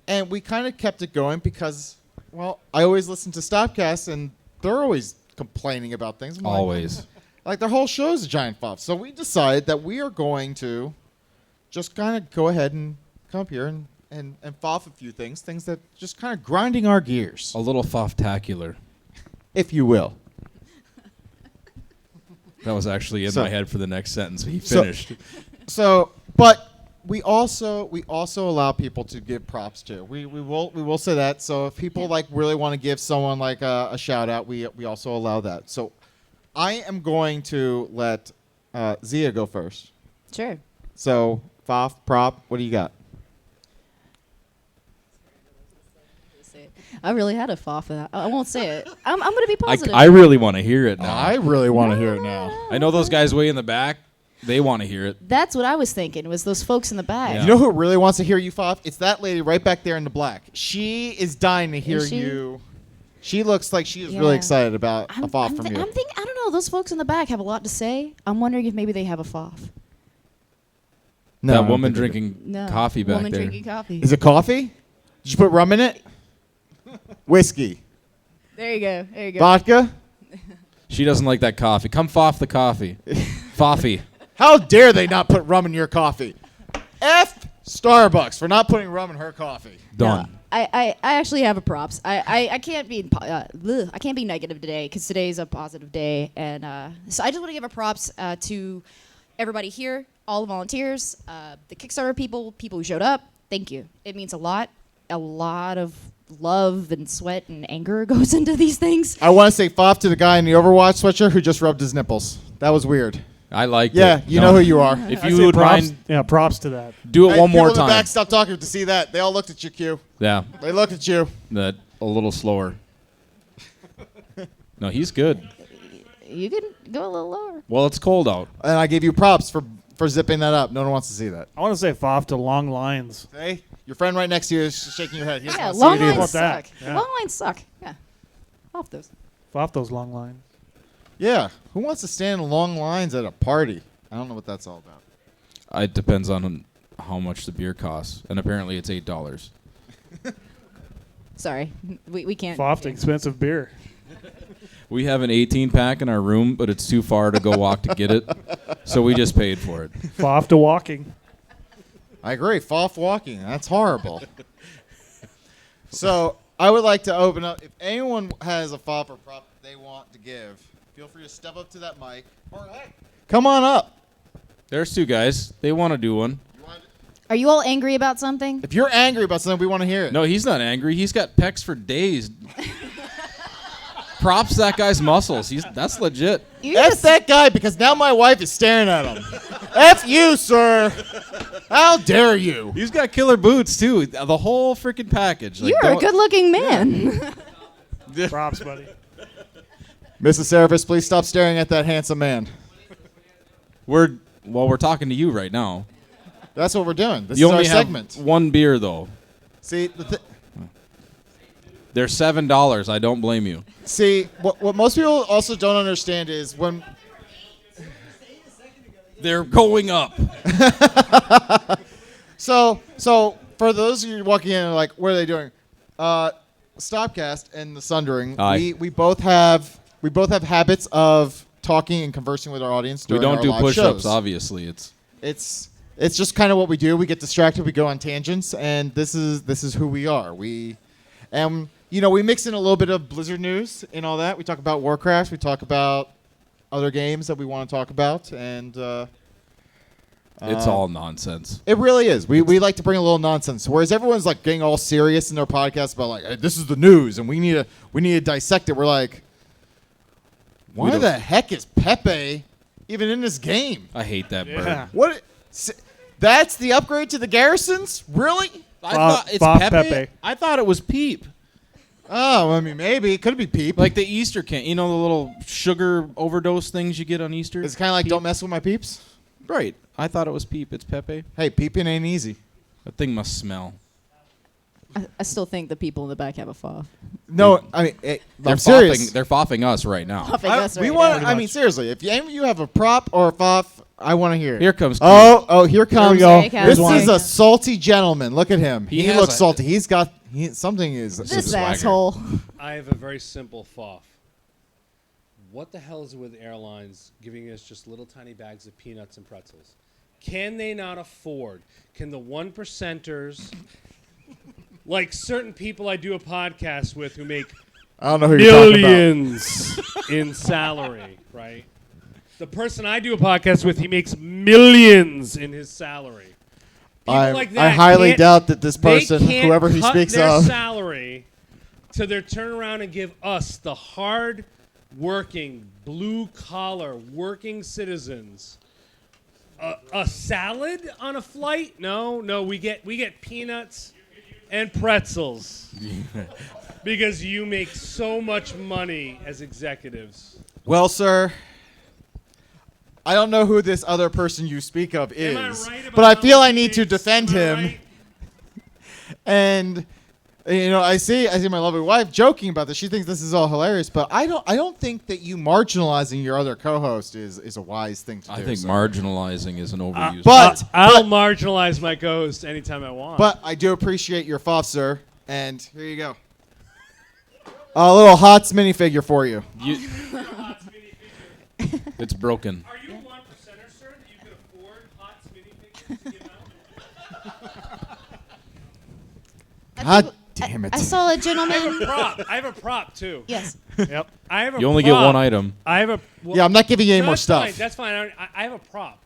And we kind of kept it going because, well, I always listen to Stopcast, and they're always complaining about things. I'm Always. Like their whole show's a giant FOF. So we decided that we are going to just kind of go ahead and come up here and FOF a few things that just kind of grinding our gears, A little foftacular. if you will. That was actually in So- my head for the next sentence. He So- finished. So, but we also allow people to give props too. We will say that. So if people like really want to give someone like a shout out, we also allow that. So I am going to let Zia go first. Sure. So FOF prop, what do you got? I really had a FOF for that. I won't say it. I'm going to be positive. I really want to hear it now. I really want to hear it now. I know those guys way in the back. They want to hear it. That's what I was thinking, was those folks in the back. Yeah. You know who really wants to hear you FOF? It's that lady right back there in the black. She is dying to hear Is she? you. She looks like she is really Yeah. excited about a FOF from you. I'm thinking, I don't know, those folks in the back have a lot to say. I'm wondering if maybe they have a FOF. No, I That don't woman think they do. drinking No. coffee back Woman there. drinking coffee. Is it coffee? Did you put rum in it? Whiskey? There you go. There you go. Vodka? She doesn't like that coffee. Come foff the coffee. Foffy. How dare they not put rum in your coffee? F Starbucks for not putting rum in her coffee. Done. No, I actually have a props. I can't be I can't be negative today because today's a positive day, and so I just want to give a props to everybody here, all the volunteers, the Kickstarter people who showed up. Thank you. It means a lot. A lot of love and sweat and anger goes into these things. I want to say FOF to the guy in the Overwatch sweatshirt who just rubbed his nipples. That was weird. I liked Yeah, it. you know who you are. If I you say would props, mind, yeah, props to that. do it Hey, one people more in the time. back, stop talking to see that. They all looked at you, Q. Yeah, They looked at you. that a little slower. No, he's good. You can go a little lower. Well, it's cold out. And I gave you props for zipping that up. No one wants to see that. I want to say Foff to long lines. Hey, your friend right next to you is shaking your head. He doesn't Yeah, wanna long see it either. lines that? suck. Yeah. Long lines suck. Yeah. Off those. Foff those long lines. Yeah. Who wants to stand in long lines at a party? I don't know what that's all about. It depends on how much the beer costs, and apparently it's $8. Sorry. We can't. Foff the expensive beer. We have an 18-pack in our room, but it's too far to go walk to get it, so we just paid for it. Foff to walking. I agree. Foff walking. That's horrible. So I would like to open up. If anyone has a Foff or prop they want to give, feel free to step up to that mic. Or hey, come on up. There's two guys. They want to do one. Are you all angry about something? If you're angry about something, we want to hear it. No, he's not angry. He's got pecs for days. Props that guy's muscles. That's legit. F that guy because now my wife is staring at him. F you, sir. How dare you? He's got killer boots, too. The whole freaking package. Like, You're a good-looking man. Props, buddy. Mrs. Serapis, please stop staring at that handsome man. We're talking to you right now. That's what we're doing. This You is our only have segment. one beer, though. See, They're $7. I don't blame you. see, what most people also don't understand is when They're going up. So for those of you walking in and like, what are they doing? Stopcast and the Sundering, Aye. we both have habits of talking and conversing with our audience. We During don't our do live push-ups, shows. obviously. It's just kind of what we do. We get distracted, we go on tangents, and this is who we are. We mix in a little bit of Blizzard news and all that. We talk about Warcraft. We talk about other games that we want to talk about, and It's all nonsense. it really is. We like to bring a little nonsense, whereas everyone's like getting all serious in their podcasts about like, hey, this is the news, and we need to dissect it. We're like, why the heck is Pepe even in this game? I hate that bird. What? That's the upgrade to the Garrisons? Really? I thought it's Bob Pepe. Pepe. I thought it was Peep. Oh, I mean, maybe. It could be Peep. Like the Easter candy. You know the little sugar overdose things you get on Easter? It's kind of like Don't Mess With My Peeps. Right. I thought it was Peep. It's Pepe. Hey, peeping ain't easy. That thing must smell. I still think the people in the back have a Foff. No, I mean, They're I'm serious. They're foffing us right now. Foffing us we right want. now. I mean, seriously, if you have a prop or a foff, I want to hear it. Here comes Keith. Oh, here comes. go. Here This comes is a salty gentleman. Look at him. He He has looks a- salty. He's got something is. This swagger. asshole. I have a very simple Foff. What the hell is it with airlines giving us just little tiny bags of peanuts and pretzels? Can they not afford? Can the 1%ers, like certain people I do a podcast with who make I don't know who you're talking about. millions in salary, right? The person I do a podcast with, he makes millions in his salary. People I like I that highly can't- doubt that this they person, can't whoever he cut speaks their of, salary to their turn around and give us, the hard working, blue collar, working citizens, a salad on a flight? No, we get peanuts and pretzels because you make so much money as executives. well, sir, I don't know who this other person you speak of is, Am I right about but I how feel much I he need to makes? defend Am I him. right? And I see my lovely wife joking about this. She thinks this is all hilarious, but I don't think that you marginalizing your other co-host is a wise thing to do. I think sir. marginalizing is an overused. But I'll marginalize my co-host anytime I want. But I do appreciate your foff, sir. And here you go. A little HOTS minifigure for you. It's broken. Are you a 1%er, sir, that you could afford HOTS minifigures to give out? God damn it. I saw a I have a gentleman. prop. I have a prop too. Yes. Yep. I have a You only prop. get one item. I have a. Well, Yeah, I'm not giving you any no, more that's stuff. Fine. That's fine. I have a prop.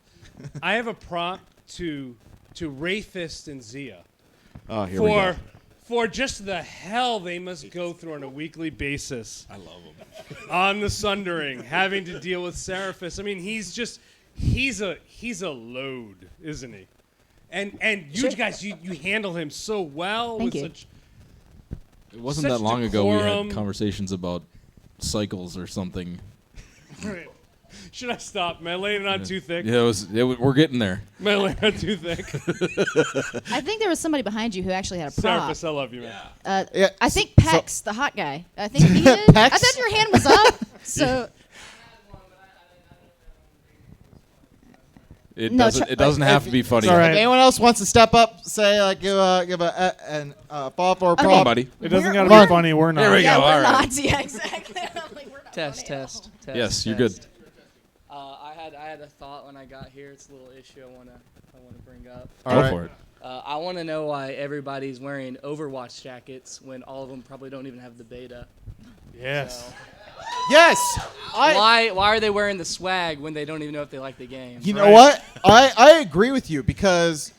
I have a prop to Rayfist and Zia Oh, here we go. for just the hell they must go through on a weekly basis. I love them. On the Sundering, having to deal with Seraphis. I mean, he's just he's a load, isn't he? And you guys, you handle him so well Thank with you. such. It wasn't Such that long ago we decorum. had conversations about cycles or something. Should I stop? Am I laying it on too thick? Yeah, we're getting there. Am I laying it on too thick? I think there was somebody behind you who actually had a prop. Seraphis, I love you, man. Yeah, I think Pex, the hot guy. I think he did. Pex? I thought your hand was up. So It No, doesn't. tr- It doesn't have to be funny. It's all right. If anyone else wants to step up, say like give a fall for a Come prop. on, buddy. It doesn't got to Come be on. funny. We're not. There we yeah, go. we're All right. not. Yeah, exactly. I'm like, we're not Test, funny. test, test. Yes, you're good. I had a thought when I got here. It's a little issue I wanna bring up. Go for it. I want to know why everybody's wearing Overwatch jackets when all of them probably don't even have the beta. Yes. Yes. Why are they wearing the swag when they don't even know if they like the game? You know what? I agree with you because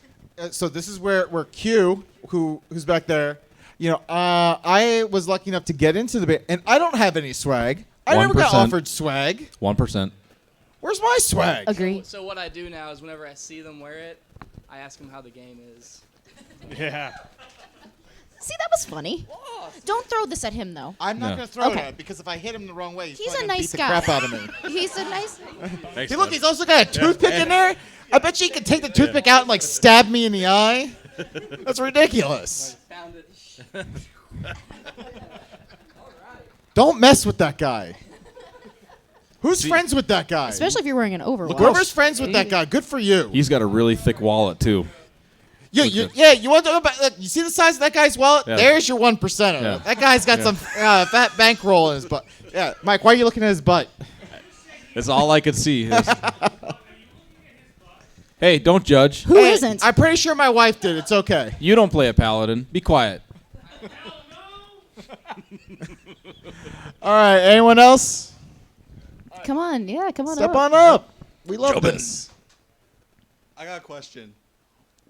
so this is where Q, who's back there, you know, I was lucky enough to get into the bit, and I don't have any swag. I never got 1%. offered swag. 1%. Where's my swag? Agree. So what I do now is whenever I see them wear it, I ask them how the game is. Yeah. See, that was funny. Don't throw this at him, though. I'm not No. going to throw it Okay. at him because if I hit him the wrong way, He's probably a gonna nice beat guy. the crap out of me. He's a nice. Thanks, Hey, look, bud. he's also got a toothpick in there. I bet you he could take the toothpick out and like stab me in the eye. That's ridiculous. Found it. Don't mess with that guy. Who's friends with that guy? Especially if you're wearing an Overwatch. Whoever's friends with that guy, good for you. He's got a really thick wallet too. You want to know about? Look, you see the size of that guy's wallet? Yeah. There's your 1%. Yeah. That guy's got some fat bankroll in his butt. Yeah, Mike, why are you looking at his butt? That's all I could see. Hey, don't judge. Who isn't? I'm pretty sure my wife did. It's okay. You don't play a paladin. Be quiet. All right, anyone else? Come on, yeah, come on Step up. on up. We love this. I got a question.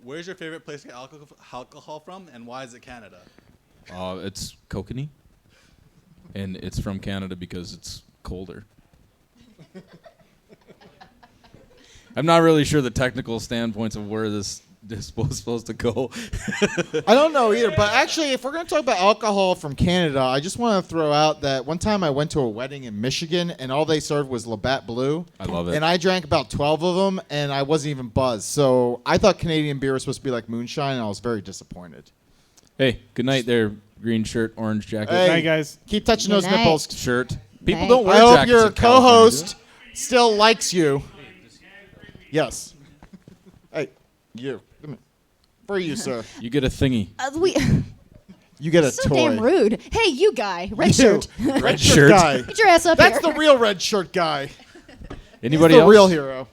Where's your favorite place to get alcohol from, and why is it Canada? It's kokanee, and it's from Canada because it's colder. I'm not really sure the technical standpoints of where this was supposed to go. I don't know either, but actually, if we're going to talk about alcohol from Canada, I just want to throw out that one time I went to a wedding in Michigan, and all they served was Labatt Blue. I love it. And I drank about 12 of them, and I wasn't even buzzed. So I thought Canadian beer was supposed to be like moonshine, and I was very disappointed. Hey, good night there, green shirt, orange jacket. Hey, Night, guys. Keep touching Good those night. nipples. Shirt. People Night. don't wear I hope jackets your in California, co-host do still likes you. Yes. Hey, you. Come here. For you, sir. they? You get a thingy. You get a so toy. damn rude. Hey, you guy, red You. shirt. Red shirt. shirt guy. Get your ass up That's here. the real red shirt guy. Anybody He's the else? real hero.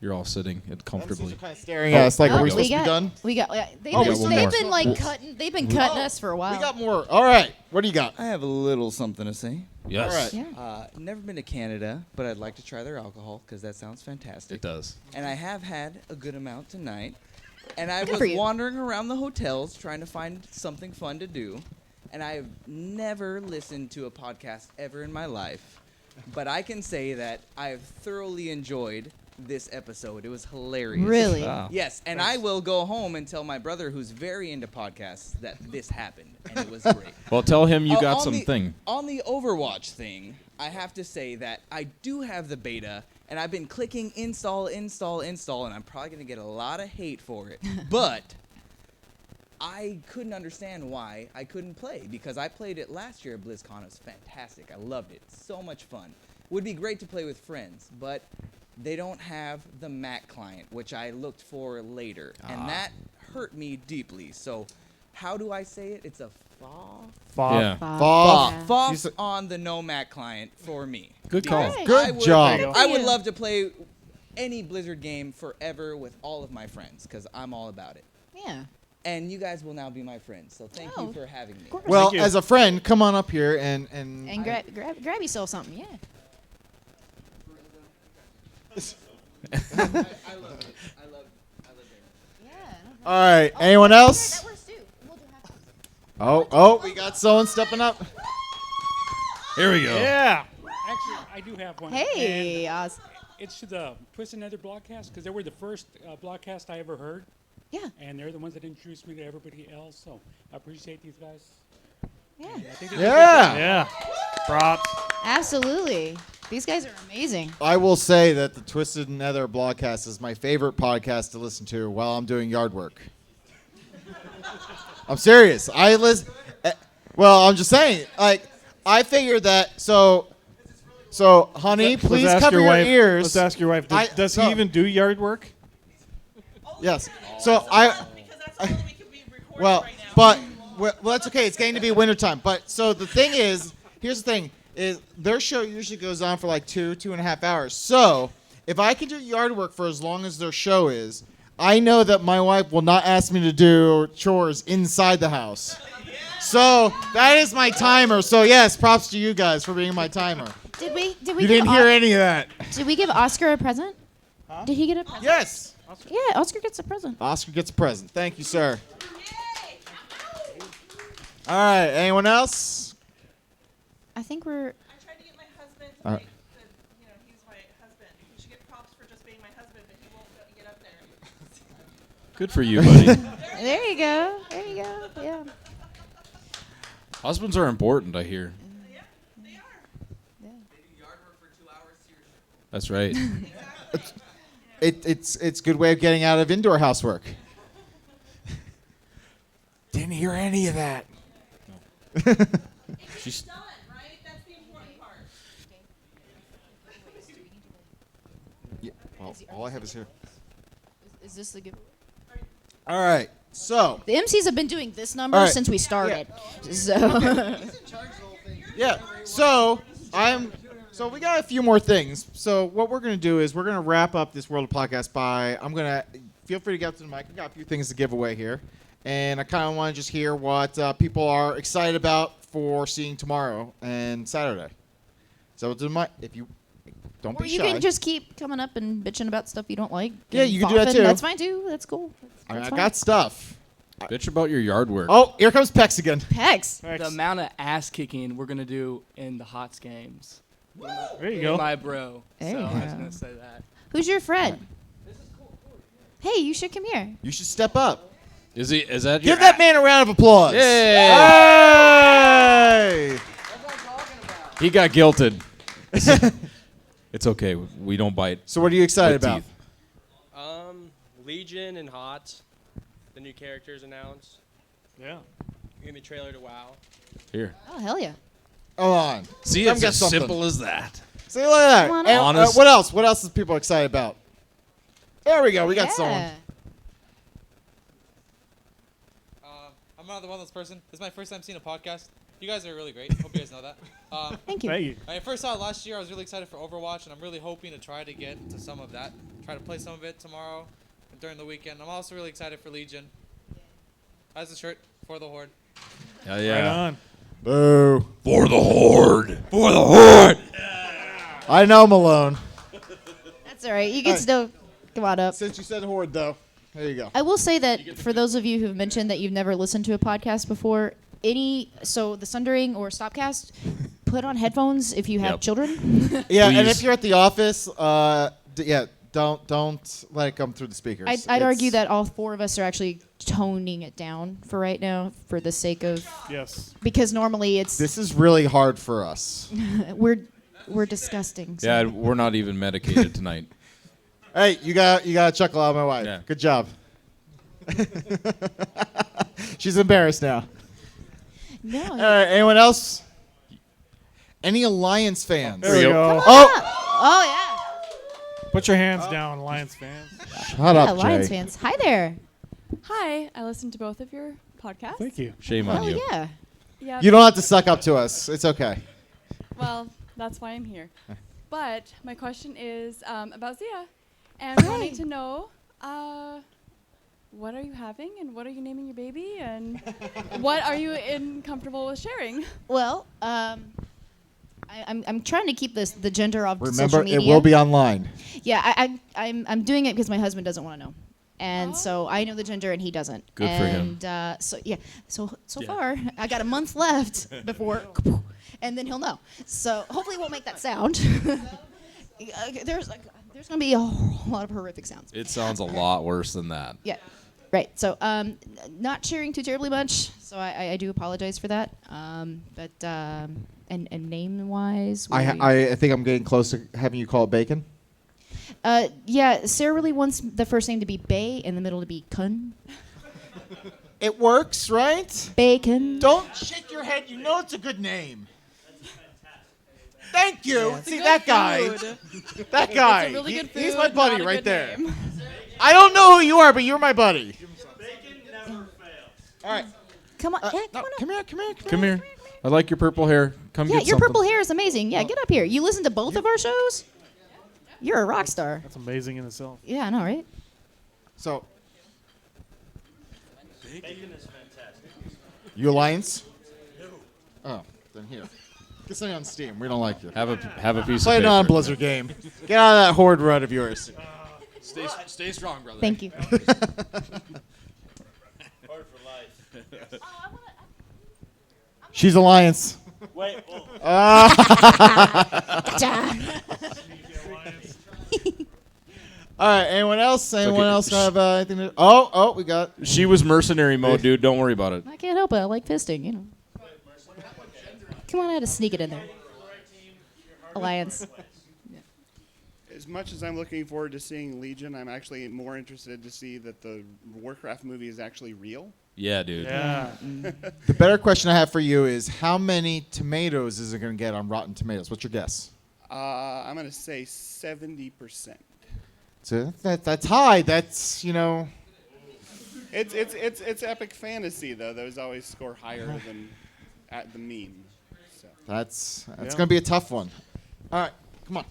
You're all sitting comfortably. Kind of staring at us like, are we we supposed to be got, done? we got. They've Oh, been, we got one they've more. been like cutting. They've been cutting us for a while. We got more. All right. What do you got? I have a little something to say. Yes. All right. Yeah. Never been to Canada, but I'd like to try their alcohol because that sounds fantastic. It does. And I have had a good amount tonight. And I Good was for you. wandering around the hotels trying to find something fun to do. And I've never listened to a podcast ever in my life. But I can say that I've thoroughly enjoyed this episode. It was hilarious. Really? Wow. Yes, and I will go home and tell my brother, who's very into podcasts, that this happened, and it was great. Well, tell him you Oh, got on something. On the Overwatch thing, I have to say that I do have the beta, and I've been clicking install, and I'm probably going to get a lot of hate for it. But I couldn't understand why I couldn't play, because I played it last year at BlizzCon. It was fantastic. I loved it. So much fun. Would be great to play with friends, but they don't have the Mac client, which I looked for later, and that hurt me deeply. So how do I say it? It's a Yeah. FOF on the No Mac client for me. Good call. Right. Good job. I would love to play any Blizzard game forever with all of my friends, because I'm all about it. Yeah. And you guys will now be my friends, so thank you for having me. Well, as a friend, come on up here and And grab yourself something. Yeah. I love it. I love it. Yeah. All right. Anyone else? That works too. We'll do half. Oh, we got someone stepping up. Here we go. Yeah. Actually, I do have one. Hey, Oz. it's to the Twisted Nether Blogcast because they were the first blogcast I ever heard. Yeah. And they're the ones that introduced me to everybody else. So I appreciate these guys. Yeah. Yeah. Props. Absolutely. These guys are amazing. I will say that the Twisted Nether Blogcast is my favorite podcast to listen to while I'm doing yard work. I'm serious. I listen. Well, I'm just saying. Like, I figured that. So, honey, please cover your ears. Let's ask your wife. Does he even do yard work? Yes. So well, that's okay. It's getting to be wintertime. But so the thing is, here's the thing: is their show usually goes on for like 2.5 hours. So if I can do yard work for as long as their show is, I know that my wife will not ask me to do chores inside the house. So that is my timer. So yes, props to you guys for being my timer. Did we? You didn't hear any of that. Did we give Oscar a present? Huh? Did he get a present? Yes. Yeah, Oscar gets a present. Oscar gets a present. Thank you, sir. All right. Anyone else? I think we're. I tried to get my husband. He's my husband. You should get props for just being my husband, but he won't get up there. Good for you, buddy. There you go. There you go. Yeah. Husbands are important, I hear. Yeah, they are. Yeah. They do yard work for 2 hours to your show. That's right. It's a good way of getting out of indoor housework. Didn't hear any of that. She's Done, right? That's the important part. Yeah, well, all I have is here. Is this the giveaway? All right. So The MCs have been doing this number All right. since we started. So. yeah. So we got a few more things. So what we're gonna do is we're gonna wrap up this World of Podcast by feel free to get up to the mic. I got a few things to give away here, and I kind of want to just hear what people are excited about for seeing tomorrow and Saturday. So to the mic, if you don't Or be you shy. can just keep coming up and bitching about stuff you don't like. Yeah, and you can do that boffing. too. That's fine too. That's cool. I got stuff. Bitch about your yard work. Oh, here comes Pex again. Pex. The amount of ass kicking we're gonna do in the HOTS games. There you go. My bro. There so you I was go. gonna say that. Who's your friend? Hey, you should come here. You should step up. Is that Give that man a round of applause. Yay. Hey! He got guilted. It's okay. We don't bite. So what are you excited with about? teeth. Legion and HOTS. The new characters announced. Yeah. In the trailer to WoW. Here. Oh hell yeah. Hold on. See, Come it's get as something. simple as that. See, look at that. Come on And, up. Honest. what else? What else is people excited about? There we go. We got someone. Yeah. I'm not the one that's person. This is my first time seeing a podcast. You guys are really great. Hope you guys know that. Thank you. Thank you. When I first saw it last year, I was really excited for Overwatch, and I'm really hoping to try to get to some of that. Try to play some of it tomorrow and during the weekend. I'm also really excited for Legion. How's the shirt? For the Horde. Hell Right yeah. on. Boo. For the horde. For the horde. I know Malone. That's all right. You can still come on up. Since you said horde, though, there you go. I will say that for those of you who've mentioned that you've never listened to a podcast before, the Sundering or Stopcast, put on headphones if you have Yep. children. Yeah, and Please. if you're at the office, don't let it come through the speakers. I'd argue that all four of us are actually toning it down for right now for the sake of Yes. because normally it's This is really hard for us. we're disgusting. So. Yeah, we're not even medicated tonight. Hey, you got to chuckle out my wife. Yeah. Good job. She's embarrassed now. No. All right, anyone else? Any Alliance fans? There we go. Oh yeah. Put your hands down, Lions fans. Shut up, Lions Jay. fans. Hi there. Hi, I listened to both of your podcasts. Thank you. Shame on Oh you. yeah. Yeah. You don't have to suck up to us. It's okay. Well, that's why I'm here. But my question is about Zia, and I wanted to know what are you having, and what are you naming your baby, and what are you comfortable with sharing? Well, I'm trying to keep the gender off social Remember, media. it will be online. Yeah, I'm doing it because my husband doesn't want to know, and so I know the gender and he doesn't. Good for him. And so far I got a month left before, and then he'll know. So hopefully we'll make that sound. There's There's going to be a whole lot of horrific sounds. It sounds a lot worse than that. Yeah, right. So not cheering too terribly much, so I do apologize for that. But and name-wise... I think I'm getting close to having you call it bacon. Yeah, Sarah really wants the first name to be Bay and the middle to be Kun. It works, right? Bacon. Don't shake your head. You know it's a good name. Thank you. Yeah. See It's that good guy? food. That guy. It's a really good He's food, my buddy not a right good there. name. I don't know who you are, but you're my buddy. All right. Come on, yeah, come here. Come here. I like your purple hair. Come Yeah, get your something. purple hair is amazing. Yeah, get up here. You listen to both of our shows? You're a rock star. That's amazing in itself. Yeah, I know, right? So, Bacon is fantastic. you Alliance? Oh, then here. Get something on Steam. We don't like you. Have a piece Play of a paper. non-Blizzard game. Get out of that horde rut of yours. Stay strong, brother. Thank you. Hard for life. She's Alliance. Wait. All right. Anyone else? Anyone else have anything to... Oh, we got... She was mercenary mode, dude. Don't worry about it. I can't help it. I like fisting, you know. Come on, I had to sneak it in there. Alliance. As much as I'm looking forward to seeing Legion, I'm actually more interested to see that the Warcraft movie is actually real. Yeah, dude. Yeah. The better question I have for you is how many tomatoes is it going to get on Rotten Tomatoes? What's your guess? I'm going to say 70%. So that's high. That's, you know... It's epic fantasy, though. Those always score higher than at the mean. So. That's going to be a tough one. All right. Come on.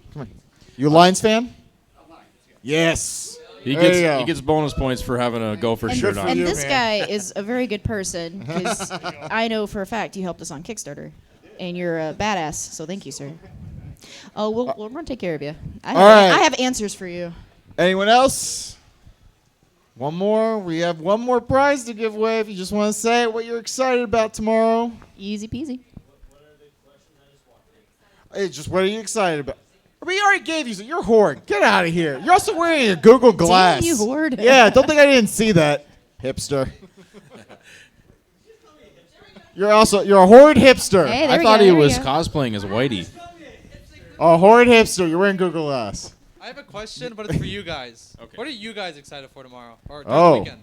You a Lions fan? Yes. He There you gets go. he gets bonus points for having a Gopher And, shirt on. and this guy is a very good person because I know for a fact you helped us on Kickstarter, and you're a badass. So thank you, sir. Oh, we'll run take care of you. All right. I have answers for you. Anyone else? One more. We have one more prize to give away. If you just want to say what you're excited about tomorrow. Easy peasy. It's just what are you excited about? We already gave you. You're horde. Get out of here. You're also wearing a Google Glass. you horde. Yeah. Don't think I didn't see that, hipster. You're a horde hipster. Hey, there I we thought go, he there we was go. cosplaying as Whitey. A horde hipster. You're wearing Google Glass. I have a question, but it's for you guys. Okay. What are you guys excited for tomorrow or during Oh. the weekend?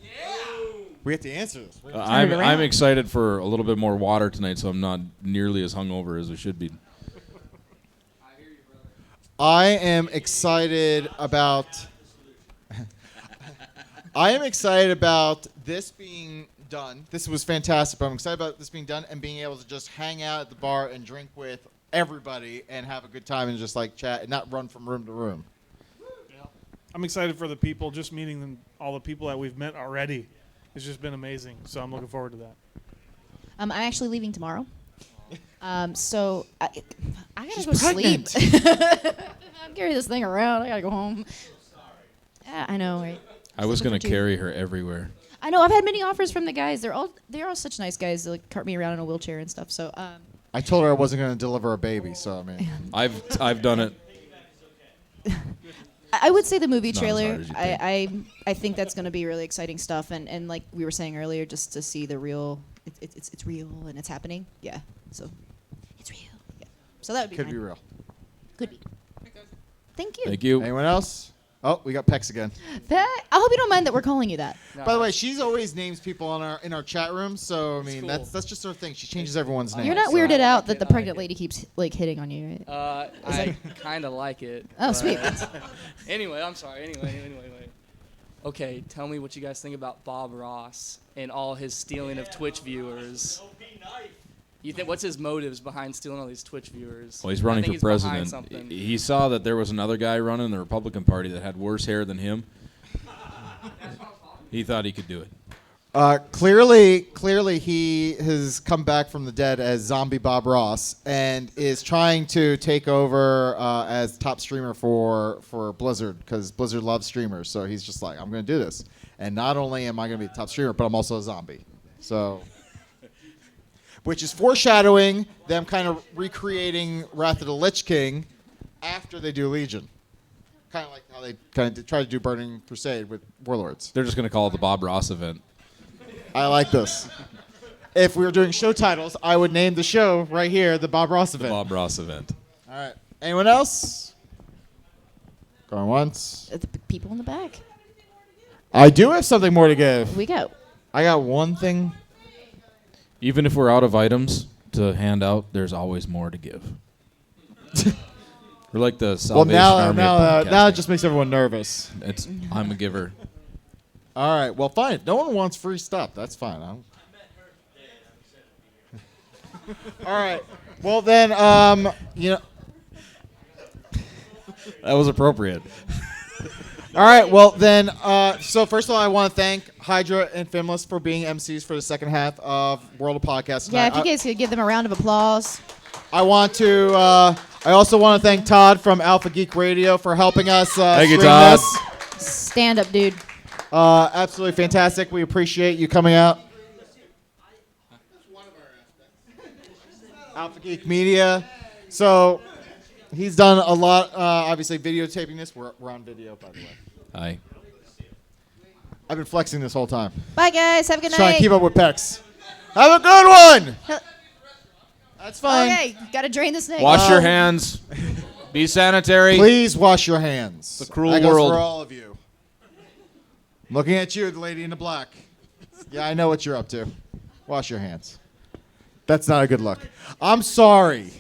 We have to answer this. I'm excited for a little bit more water tonight, so I'm not nearly as hungover as I should be. I am excited about. I am excited about this being done. This was fantastic, but I'm excited about this being done and being able to just hang out at the bar and drink with everybody and have a good time and just like chat and not run from room to room. I'm excited for the people, just meeting them, all the people that we've met already. It's just been amazing, so I'm looking forward to that. I'm actually leaving tomorrow. So I gotta She's go pregnant. sleep. I'm carrying this thing around. I gotta go home. Yeah, I know, right? I was gonna Looking for carry her everywhere. I know. I've had many offers from the guys. They're all such nice guys. They like cart me around in a wheelchair and stuff. So I told her I wasn't going to deliver a baby, so I mean. I've done it. I would say the movie Not as trailer. hard as you think. I think that's going to be really exciting stuff. And like we were saying earlier, just to see the real, it's real and it's happening. Yeah. So it's real. Yeah. So that would be Could mine. be real. Could be. Thank you. Thank you. Anyone else? Oh, we got Pex again. I hope you don't mind that we're calling you that. By the way, she's always names people in our chat room, so I mean cool. that's just her thing. She changes everyone's name. You're not so. weirded out that the pregnant lady keeps like hitting on you, right? I kind of like it. Oh, sweet. Anyway, I'm sorry. Anyway. Okay, tell me what you guys think about Bob Ross and all his stealing of Twitch viewers. You think what's his motives behind stealing all these Twitch viewers? Well, he's I running think for he's behind president. something. He saw that there was another guy running the Republican Party that had worse hair than him. He thought he could do it. Clearly, he has come back from the dead as Zombie Bob Ross and is trying to take over as top streamer for Blizzard because Blizzard loves streamers. So he's just like, I'm going to do this. And not only am I going to be the top streamer, but I'm also a zombie. So, which is foreshadowing them kind of recreating Wrath of the Lich King after they do Legion. kind of like how they kind of try to do Burning Crusade with Warlords. They're just going to call it the Bob Ross event. I like this. If we were doing show titles, I would name the show right here the Bob Ross event. The Bob Ross event. All right. Anyone else? Going once. The people in the back. I do have something more to give. We go. I got one thing. Even if we're out of items to hand out, there's always more to give. We're like the Salvation Army. Now it just makes everyone nervous. I'm a giver. All right. Well, fine. No one wants free stuff. That's fine. All right. Well, then, That was appropriate. All right. Well, then, so first of all, I want to thank Hydra and Fimless for being MCs for the second half of World of Podcasts Yeah, tonight. if you guys could give them a round of applause. I also want to thank Todd from Alpha Geek Radio for helping us Thank you, stream Todd. this. Stand up, dude. Absolutely fantastic. We appreciate you coming out. Alpha Geek Media. So he's done a lot, obviously videotaping this. We're on video, by the way. Hi. I've been flexing this whole time. Bye, guys. Have a good Just trying night. to keep up with Pecs. Have a good one! That's fine. Okay, gotta drain this thing. Wash your hands. Be sanitary. Please wash your hands. It's a cruel that goes world. for all of you. I'm looking at you, the lady in the black. Yeah, I know what you're up to. Wash your hands. That's not a good look. I'm sorry.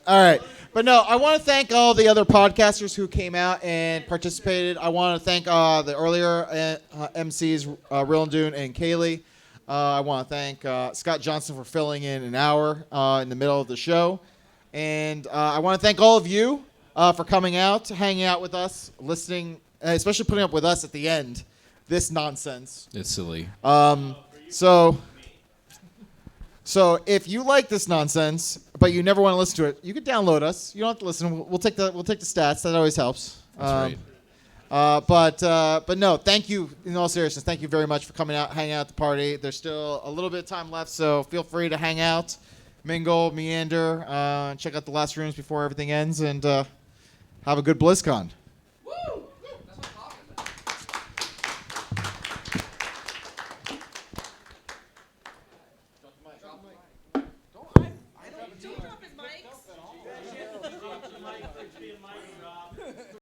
All right. But no, I want to thank all the other podcasters who came out and participated. I want to thank the earlier MCs, Real and Dune and Kaylee. I want to thank Scott Johnson for filling in an hour in the middle of the show. And I want to thank all of you for coming out, hanging out with us, listening, especially putting up with us at the end. This nonsense. It's silly. So if you like this nonsense, but you never want to listen to it, you can download us. You don't have to listen. We'll take the stats. That always helps. That's right. But no, thank you. In all seriousness, thank you very much for coming out, hanging out at the party. There's still a little bit of time left, so feel free to hang out, mingle, meander, check out the last rooms before everything ends, and have a good BlizzCon.